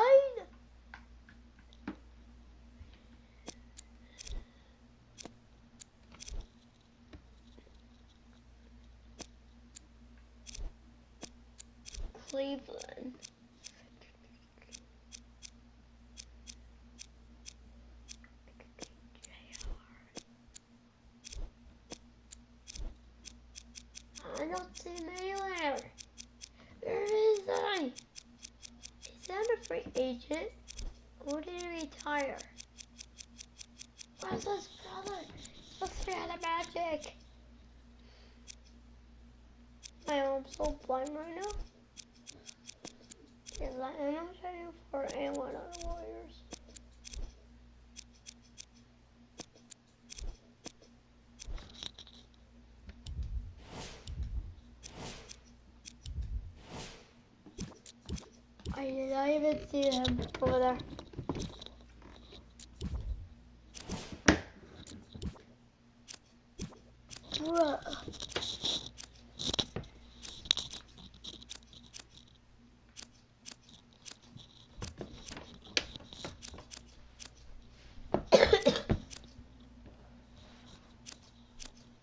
Cleveland. I don't see him anywhere. Where is he? Is that a free agent? Or did he retire? Where's his brother? He's supposed to be out of Magic. I'm so blind right now. Because I am trading for anyone on the Warriors. I did not even see him over there. Bruh.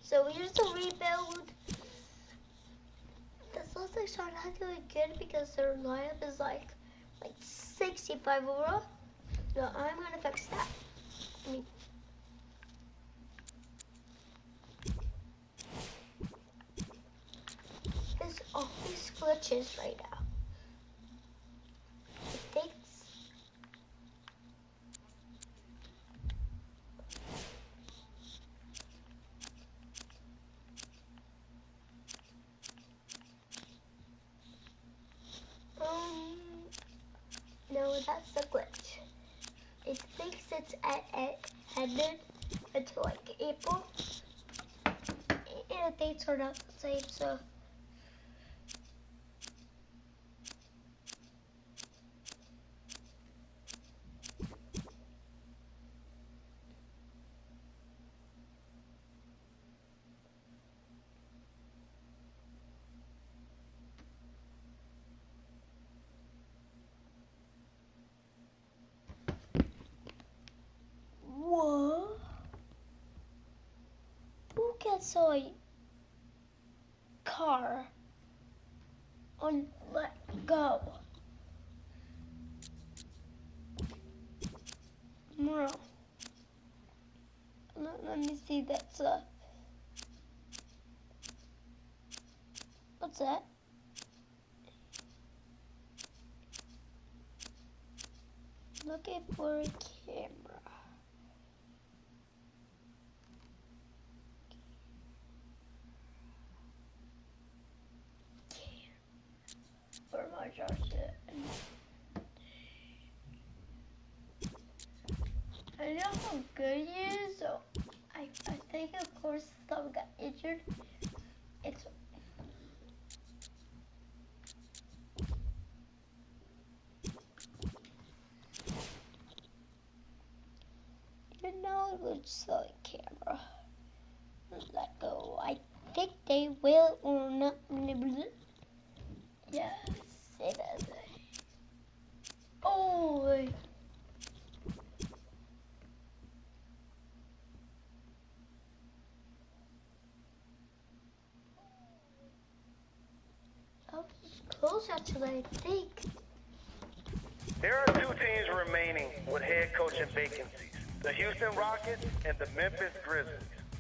So here's the rebuild. The Celtics are not doing good because their lineup is like 65 overall. So I'm gonna fix that. I mean, there's always glitches right now. It takes. No, that's the glitch. It thinks it's ended until like April. And the dates are not the same, so. What? Who gets a car on Let Go? No. Let me see. That's what's that? Looking for a camera. For my charge it. I know how good he is, so I think of course someone got injured. It's it looks like camera. Let Go. I think they will or not. Yes, it is. Oh, close actually, I think. There are 2 teams remaining with head coaching vacancies. The Houston Rockets and the Memphis Grizzlies.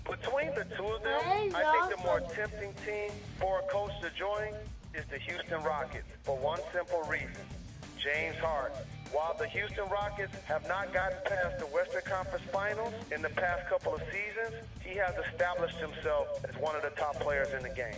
Between the 2 of them, I think the more tempting team for a coach to join is the Houston Rockets for one simple reason. James Harden. While the Houston Rockets have not gotten past the Western Conference Finals in the past couple of seasons, he has established himself as one of the top players in the game.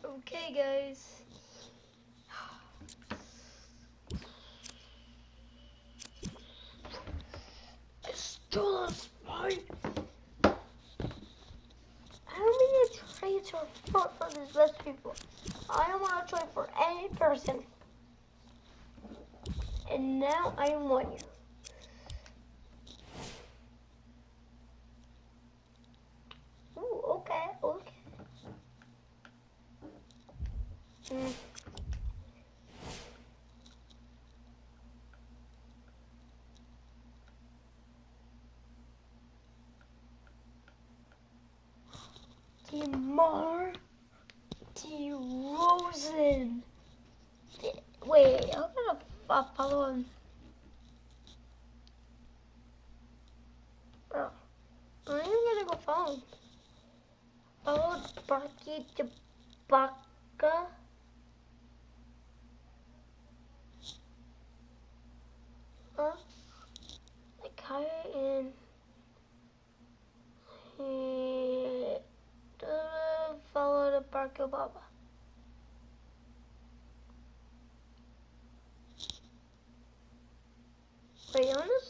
Okay, guys. Still a spine. How many trades are for these best people? I don't want to trade for any person. And now I am one you. Ooh, okay, okay. DeMar DeRozan. Wait, I'm gonna follow him. Oh, I'm gonna go follow him. Follow Barky Chewbacca. Huh? Like Kai and follow the Barack Obama. Wait, I wanna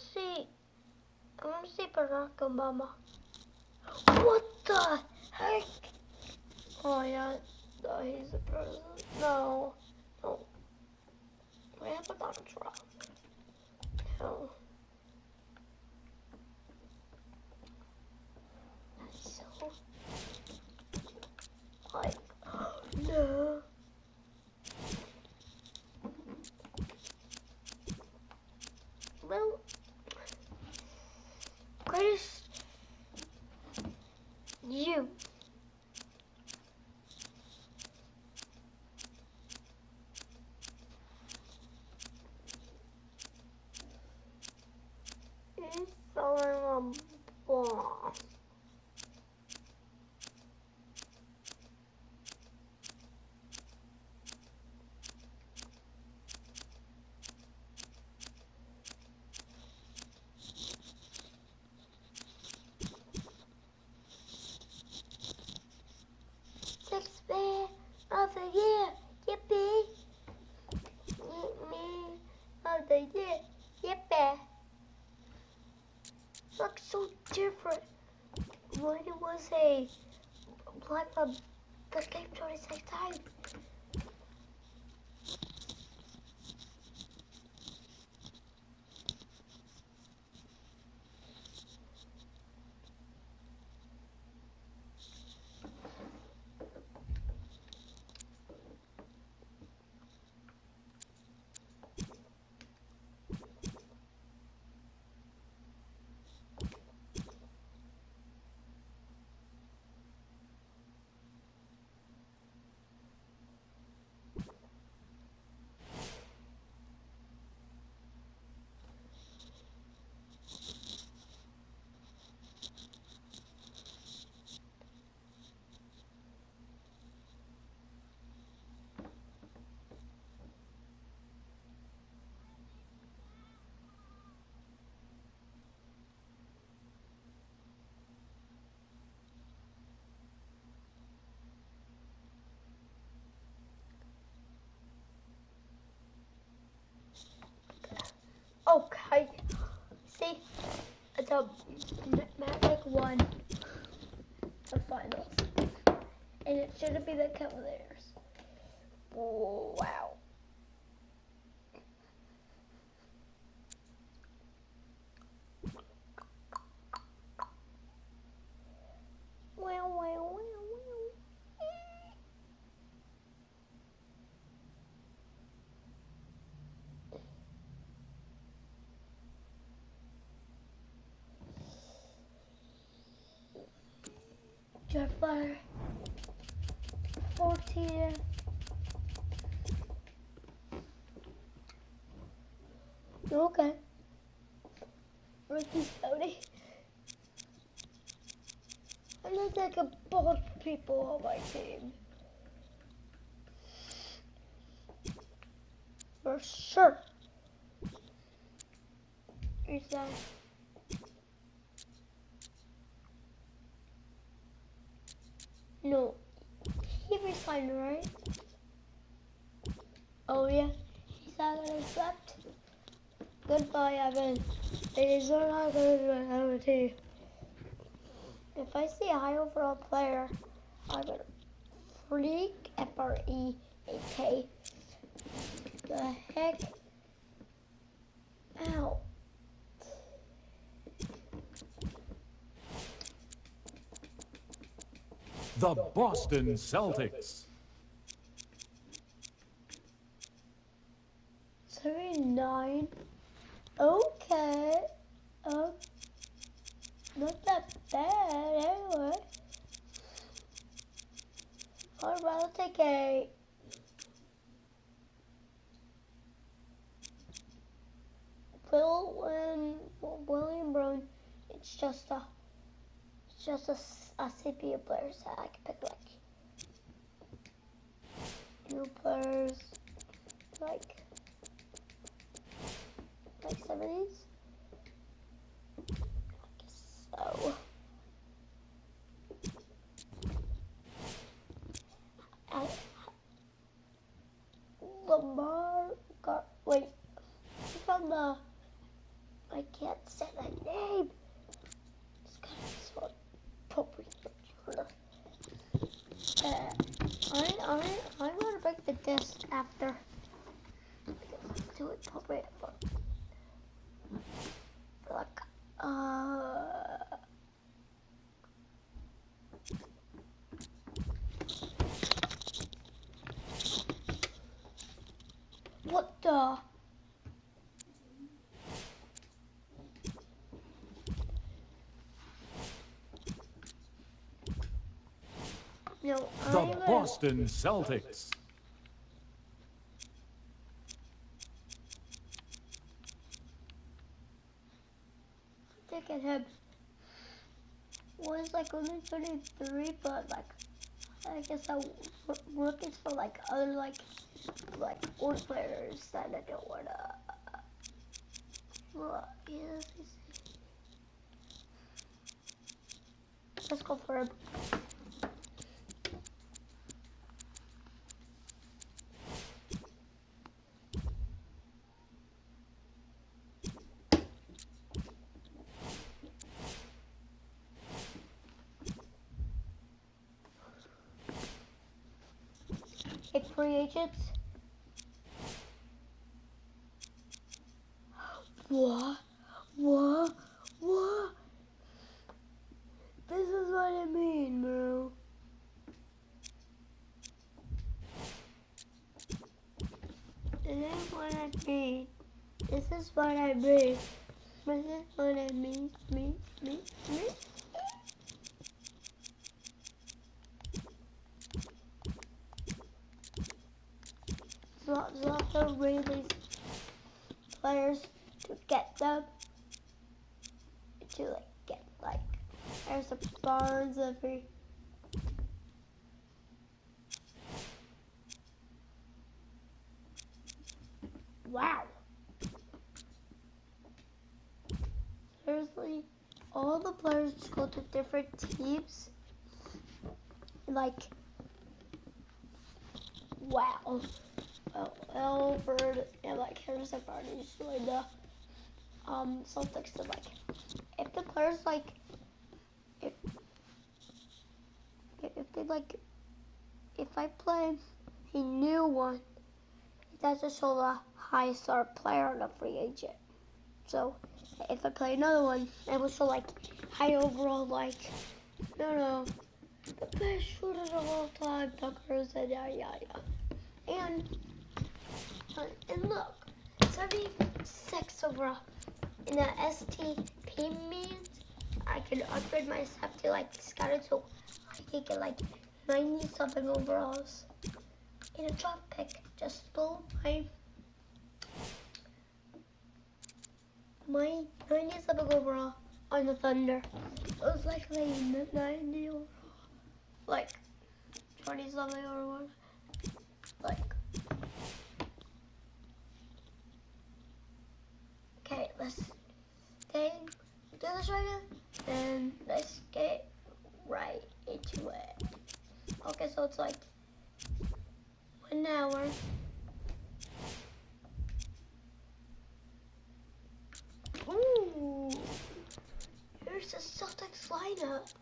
see Barack Obama. What the heck? Oh yeah, no, he's the president. No. We have a Donald Trump. No. That's so like no. Well, greatest you. He's throwing a ball. Sixth man of the year, yippee! Man of the year, yippee! Looks so different when it was a black the game 26 times. Okay, see, the Magic won the finals, and it shouldn't be the Cavaliers. Wow. Well. Draft player 14. Okay. Ricky Stoney. I look like a bunch of people on my team. For sure. Is that? No. He resigned, right? Oh yeah. He's not gonna accept. Goodbye, Evan. These are not good to have a team. If I see a high overall player, I'm gonna freak, F-R-E-A-K, the heck out. The Boston Celtics. 79. Okay. Not that bad anyway. I'd rather take a William Brown. It's just a CPU player, so I can pick like new players like 70s. So wait, from the, I can't say that name. It's kind of so appropriate. I'm gonna break the disc after. It's too appropriate for like what the? No, The Boston Celtics. Taking him was like only 33, but like I guess I work is for like other like old players that I don't wanna. Well, yeah, let's go for him. It's free agents. What? This is what I mean, bro. This is what I mean. This is what I mean. This is what I mean. Me. Zlatan released players to get them to get there's a Barnes every. Wow. Seriously, all the players just go to different teams. Wow. Elford and Harrison Barnes joined the Celtics. So if the players if I play a new one, it doesn't show the highest star player on the free agent. So if I play another one, it will show high overall the best shooter of all time, Tuckers and yada. And look, 76 overall. In the STP means I can upgrade myself to scouted, so I taking like 90 something overalls in a drop pick. Just stole my 90 something overall on the Thunder. It was like 90 overall, like 20 something overall, like. Okay, let's do this right now, and let's get right into it. Okay, so it's like 1 hour. Ooh, here's the Celtics lineup.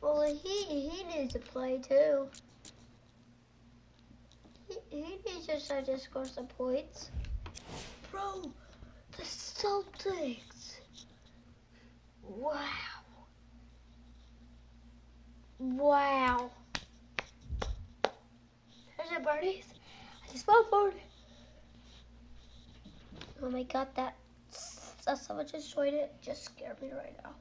Well, he needs to play too. He needs to start to score some points. Bro, the Celtics. Wow. Wow. There's your birdies. I just found bird. Oh my god, that someone just joined it. Just scared me right now.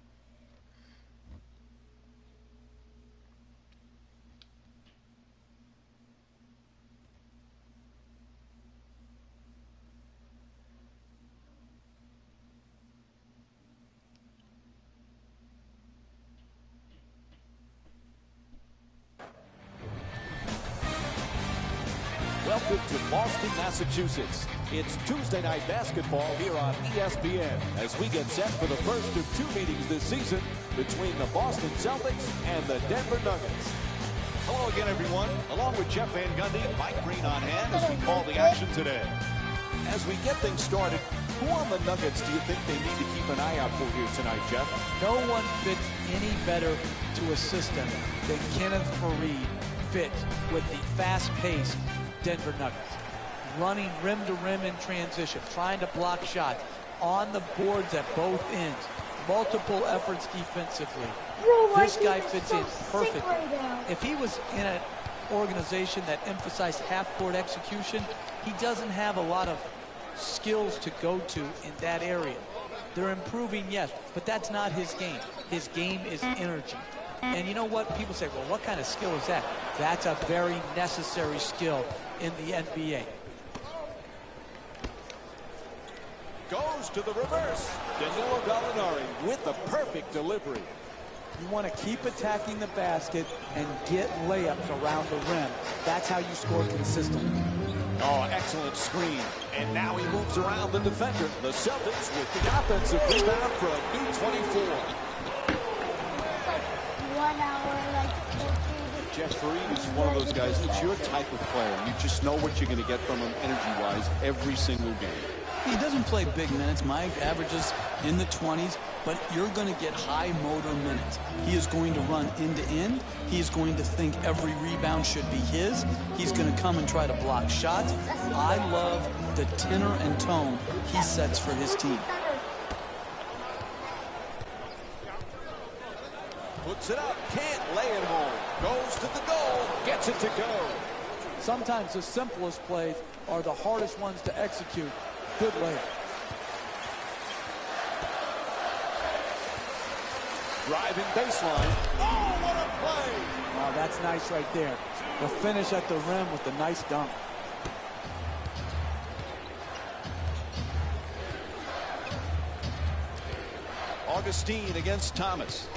Welcome to Boston, Massachusetts. It's Tuesday night basketball here on ESPN as we get set for the first of 2 meetings this season between the Boston Celtics and the Denver Nuggets. Hello again, everyone. Along with Jeff Van Gundy, Mike Green on hand as we call the action today. As we get things started, who on the Nuggets do you think they need to keep an eye out for here tonight, Jeff? No one fits any better to a system than Kenneth Faried fit with the fast-paced Denver Nuggets. Running rim to rim in transition, trying to block shots, on the boards at both ends, multiple efforts defensively. Bro, this guy fits in perfectly. Right, if he was in an organization that emphasized half-court execution, he doesn't have a lot of skills to go to in that area. They're improving, yes, but that's not his game. His game is energy. And you know what? People say, well, what kind of skill is that? That's a very necessary skill in the NBA. Goes to the reverse. Danilo Gallinari with the perfect delivery. You want to keep attacking the basket and get layups around the rim. That's how you score consistently. Oh, excellent screen. And now he moves around the defender. The Celtics with the offensive rebound for a new 24. It's like 1 hour, like 14. Jeff Faried is one of those guys that's your type of player. You just know what you're going to get from him energy-wise every single game. He doesn't play big minutes. Mike averages in the 20s, but you're going to get high motor minutes. He is going to run end to end. He is going to think every rebound should be his. He's going to come and try to block shots. I love the tenor and tone he sets for his team. Puts it up, can't lay it home. Goes to the goal, gets it to go. Sometimes the simplest plays are the hardest ones to execute. Good layup. Driving baseline. Oh, what a play! Oh, that's nice right there. The finish at the rim with the nice dunk. Augustine against Thomas.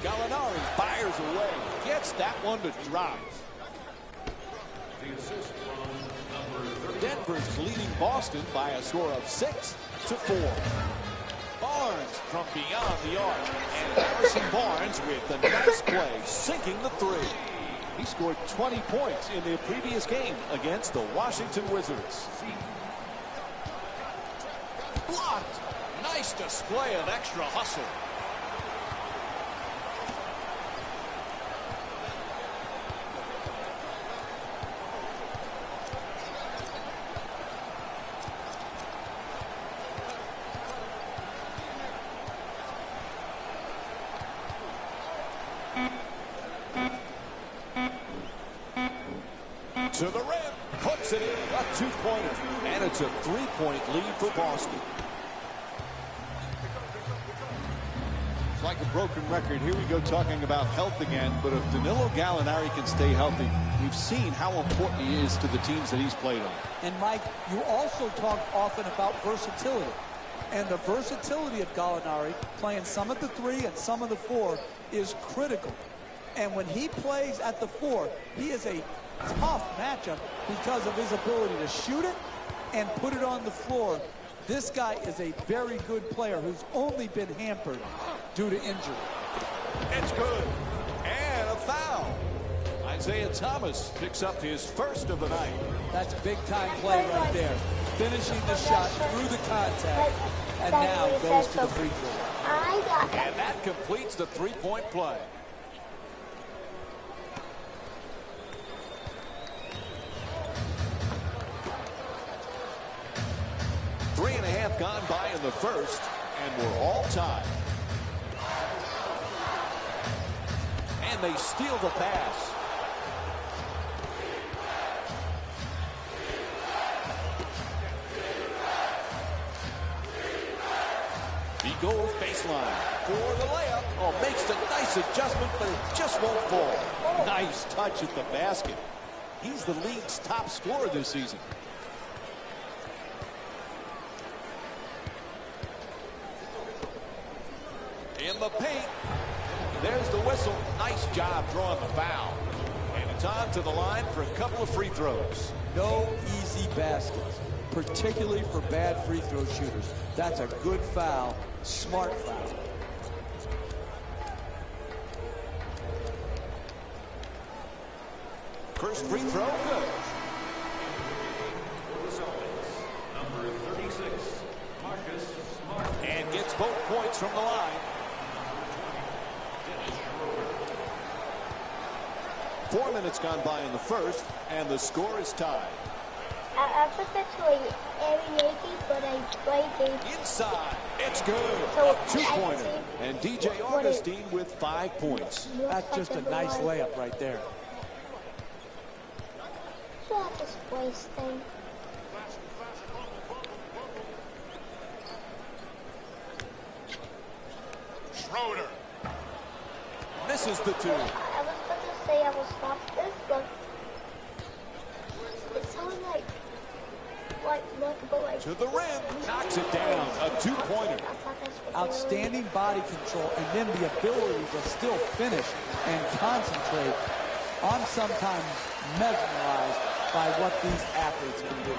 Gallinari fires away. Gets that one to drop. Denver's leading Boston by a score of 6-4. Barnes from beyond the arc. And Harrison Barnes with the nice play, sinking the three. He scored 20 points in the previous game against the Washington Wizards. Blocked. Nice display of extra hustle. To the rim, puts it in, a 2-pointer, and it's a 3-point lead for Boston. like a broken record. Here we go talking about health again. But if Danilo Gallinari can stay healthy, we've seen how important he is to the teams that he's played on. And Mike, you also talk often about versatility. And the versatility of Gallinari, playing some at the 3 and some at the 4, is critical. And when he plays at the 4, he is a tough matchup because of his ability to shoot it and put it on the floor. This guy is a very good player who's only been hampered due to injury. It's good. And a foul. Isaiah Thomas picks up his first of the night. That's big-time play right there. Finishing the shot through the contact, and now goes to the free throw. And that completes the three-point play. Three and a half gone by in the first, and we're all tied. And they steal the pass. He goes baseline for the layup. Oh, makes the nice adjustment, but it just won't fall. Nice touch at the basket. He's the league's top scorer this season. In the paint. There's the whistle. Nice job drawing the foul. And it's on to the line for a couple of free throws. No easy baskets, particularly for bad free throw shooters. That's a good foul, smart foul. First free throw, good. For the Celtics, number 36, Marcus Smart. And gets both points from the line. 4 minutes gone by in the first, and the score is tied. I put that to a Yankee, but I played game. Inside, it's good. So A two-pointer. And DJ Augustine with 5 points. That's just a nice layup right there. Not this place thing. Schroeder misses the two. I was about to say I will stop this, but it sounded like to the rim, knocks it down. A two-pointer. Outstanding body control, and then the ability to still finish and concentrate. I'm sometimes mesmerized by what these athletes can do.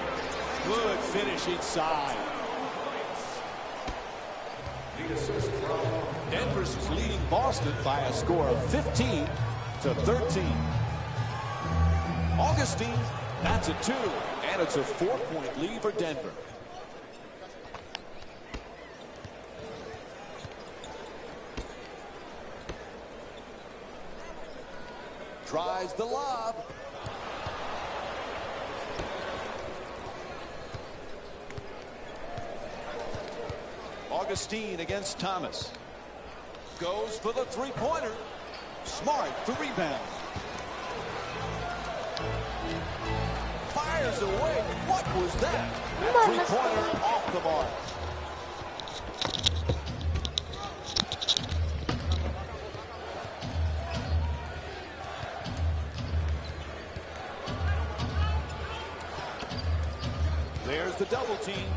Good finish inside. Denver's leading Boston by a score of 15-13. Augustine, that's a 2, and it's a 4-point lead for Denver. Tries the lob. Augustine against Thomas. Goes for the three-pointer. Smart, the rebound. Fires away. What was that? That three-pointer off the mark. There's the double team.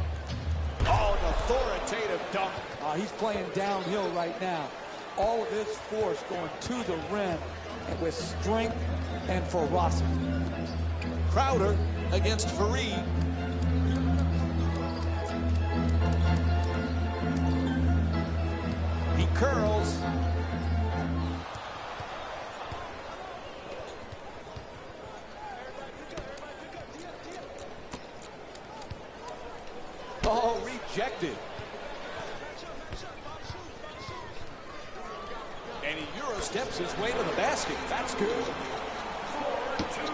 Oh, an authoritative dunk. He's playing downhill right now. All of his force going to the rim and with strength and ferocity. Crowder against Fareed. He curls. Oh, rejected. And he Euro steps his way to the basket. That's good. 4-2.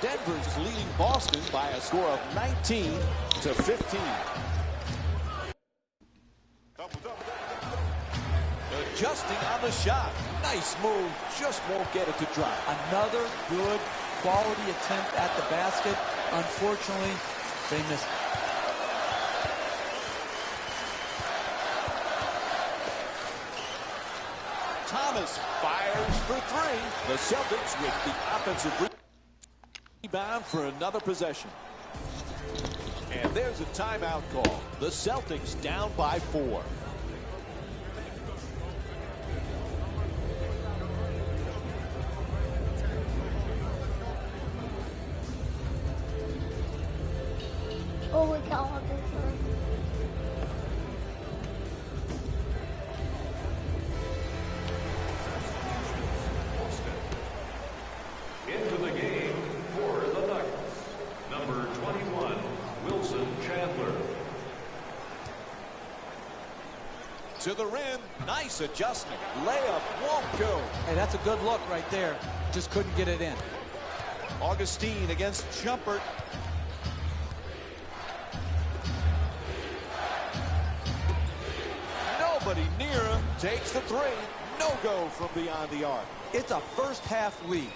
Denver's leading Boston by a score of 19-15. Adjusting on the shot. Nice move. Just won't get it to drop. Another good quality attempt at the basket. Unfortunately, they missed it. Thomas fires for three. The Celtics with the offensive rebound for another possession. And there's a timeout call. The Celtics down by 4. Oh, we got all this one. Into the game for the Nuggets, number 21, Wilson Chandler. To the rim. Nice adjustment. Layup won't go. Hey, that's a good look right there. Just couldn't get it in. Augustine against Shumpert. Nobody near him. Takes the three. No go from beyond the arc. It's a first half lead.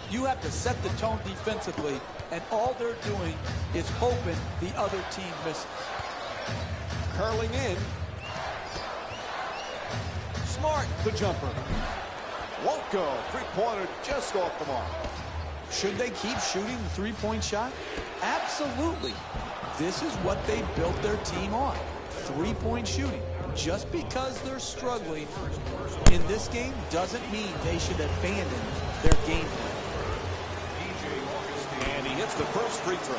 You have to set the tone defensively, and all they're doing is hoping the other team misses. Curling in. Smart, the jumper. Won't go. Three-pointer just off the mark. Should they keep shooting the three-point shot? Absolutely. This is what they built their team on. Three-point shooting. Just because they're struggling in this game doesn't mean they should abandon their game plan. And he hits the first free throw.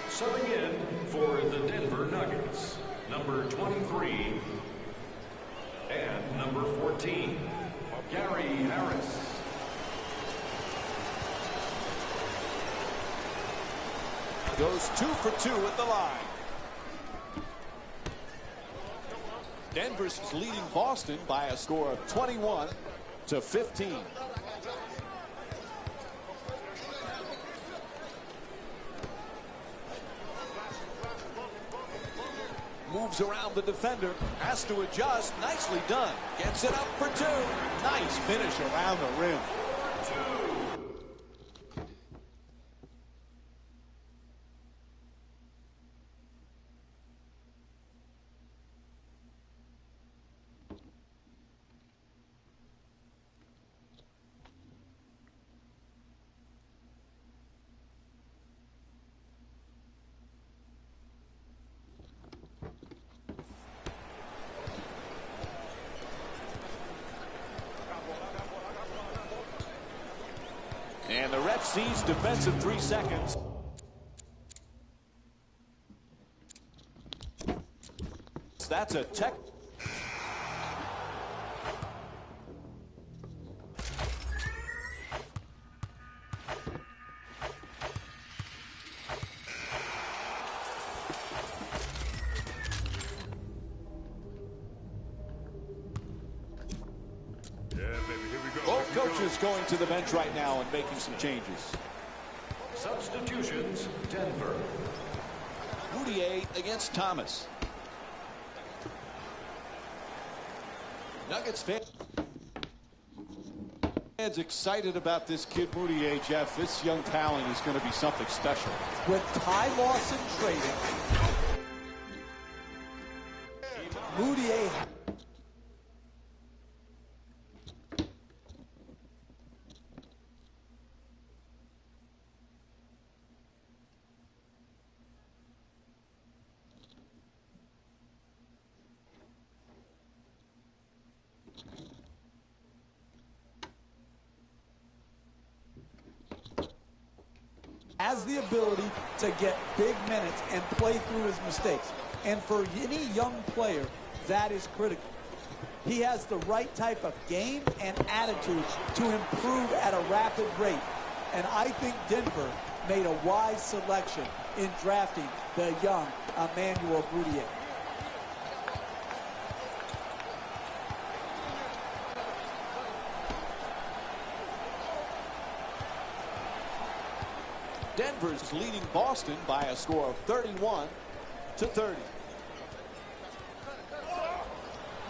Subbing in for the Denver Nuggets, number 23 and number 14, Gary Harris. Goes 2 for 2 at the line. Denver's leading Boston by a score of 21-15. Moves around the defender, has to adjust. Nicely done. Gets it up for 2. Nice finish around the rim. And the ref sees defensive 3 seconds. That's a tech. Both coaches going to the bench right now and making some changes. Substitutions, Denver. Mudiay against Thomas. Nuggets fans excited about this kid Mudiay, Jeff. This young talent is going to be something special. With Ty Lawson trading, Mudiay has the ability to get big minutes and play through his mistakes. And for any young player, that is critical. He has the right type of game and attitude to improve at a rapid rate. And I think Denver made a wise selection in drafting the young Emmanuel Mudiay. Denver's leading Boston by a score of 31-30.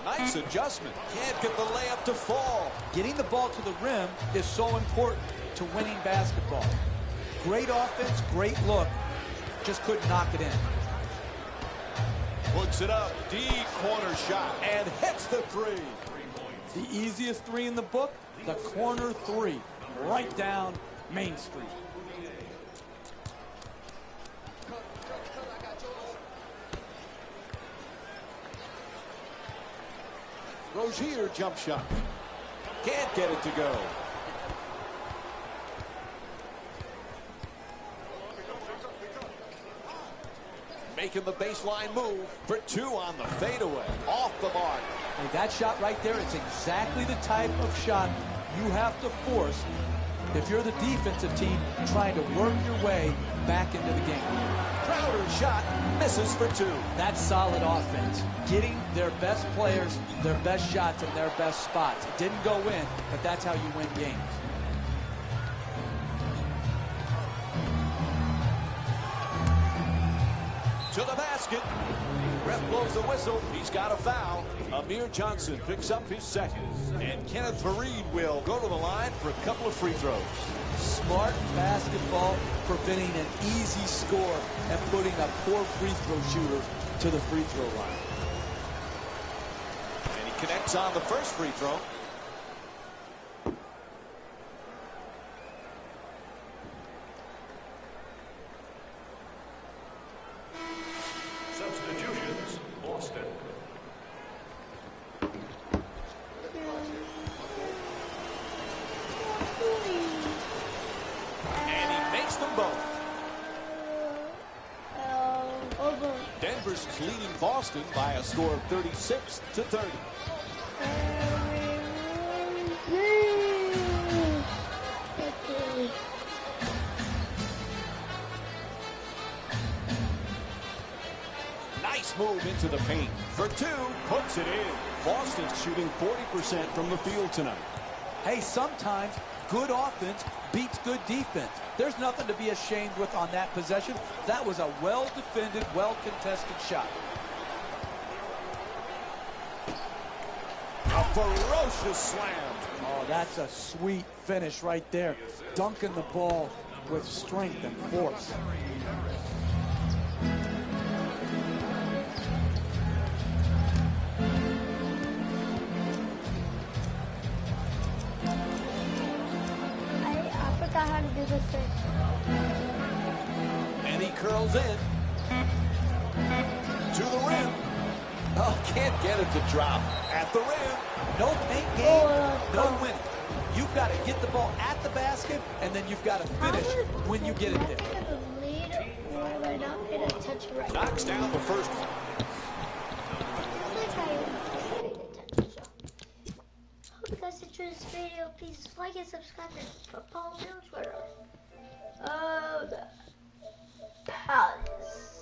Nice adjustment. Can't get the layup to fall. Getting the ball to the rim is so important to winning basketball. Great offense, great look. Just couldn't knock it in. Puts it up, deep corner shot, and hits the three. The easiest three in the book, the corner three, right down Main Street. Rozier jump shot. Can't get it to go. Making the baseline move for two on the fadeaway. Off the mark. And that shot right there is exactly the type of shot you have to force if you're the defensive team trying to work your way back into the game. Crowder's shot misses for two. That's solid offense. Getting their best players, their best shots, and their best spots. It didn't go in, but that's how you win games. To the basket. Ref blows the whistle. He's got a foul. Amir Johnson picks up his second. And Kenneth Faried will go to the line for a couple of free throws. Smart basketball, preventing an easy score and putting a poor free throw shooter to the free throw line. And he connects on the first free throw. Substitutions, Boston. And he makes them both. Over. Denver's leading Boston by a score of 36-30. Nice move into the paint. For two, puts it in. Boston's shooting 40% from the field tonight. Hey, sometimes good offense beats good defense. There's nothing to be ashamed with on that possession. That was a well-defended, well-contested shot. A ferocious slam. Oh, that's a sweet finish right there. Dunking the ball with strength and force. I forgot how to do this thing. And he curls in. To the rim. Oh, can't get it to drop. At the rim. No paint game, no winning. You've got to get the ball at the basket, and then you've got to finish when you get it there. Knocks down the first one. Hope you guys enjoyed this video. Please like and subscribe for Paul Mills. Palace.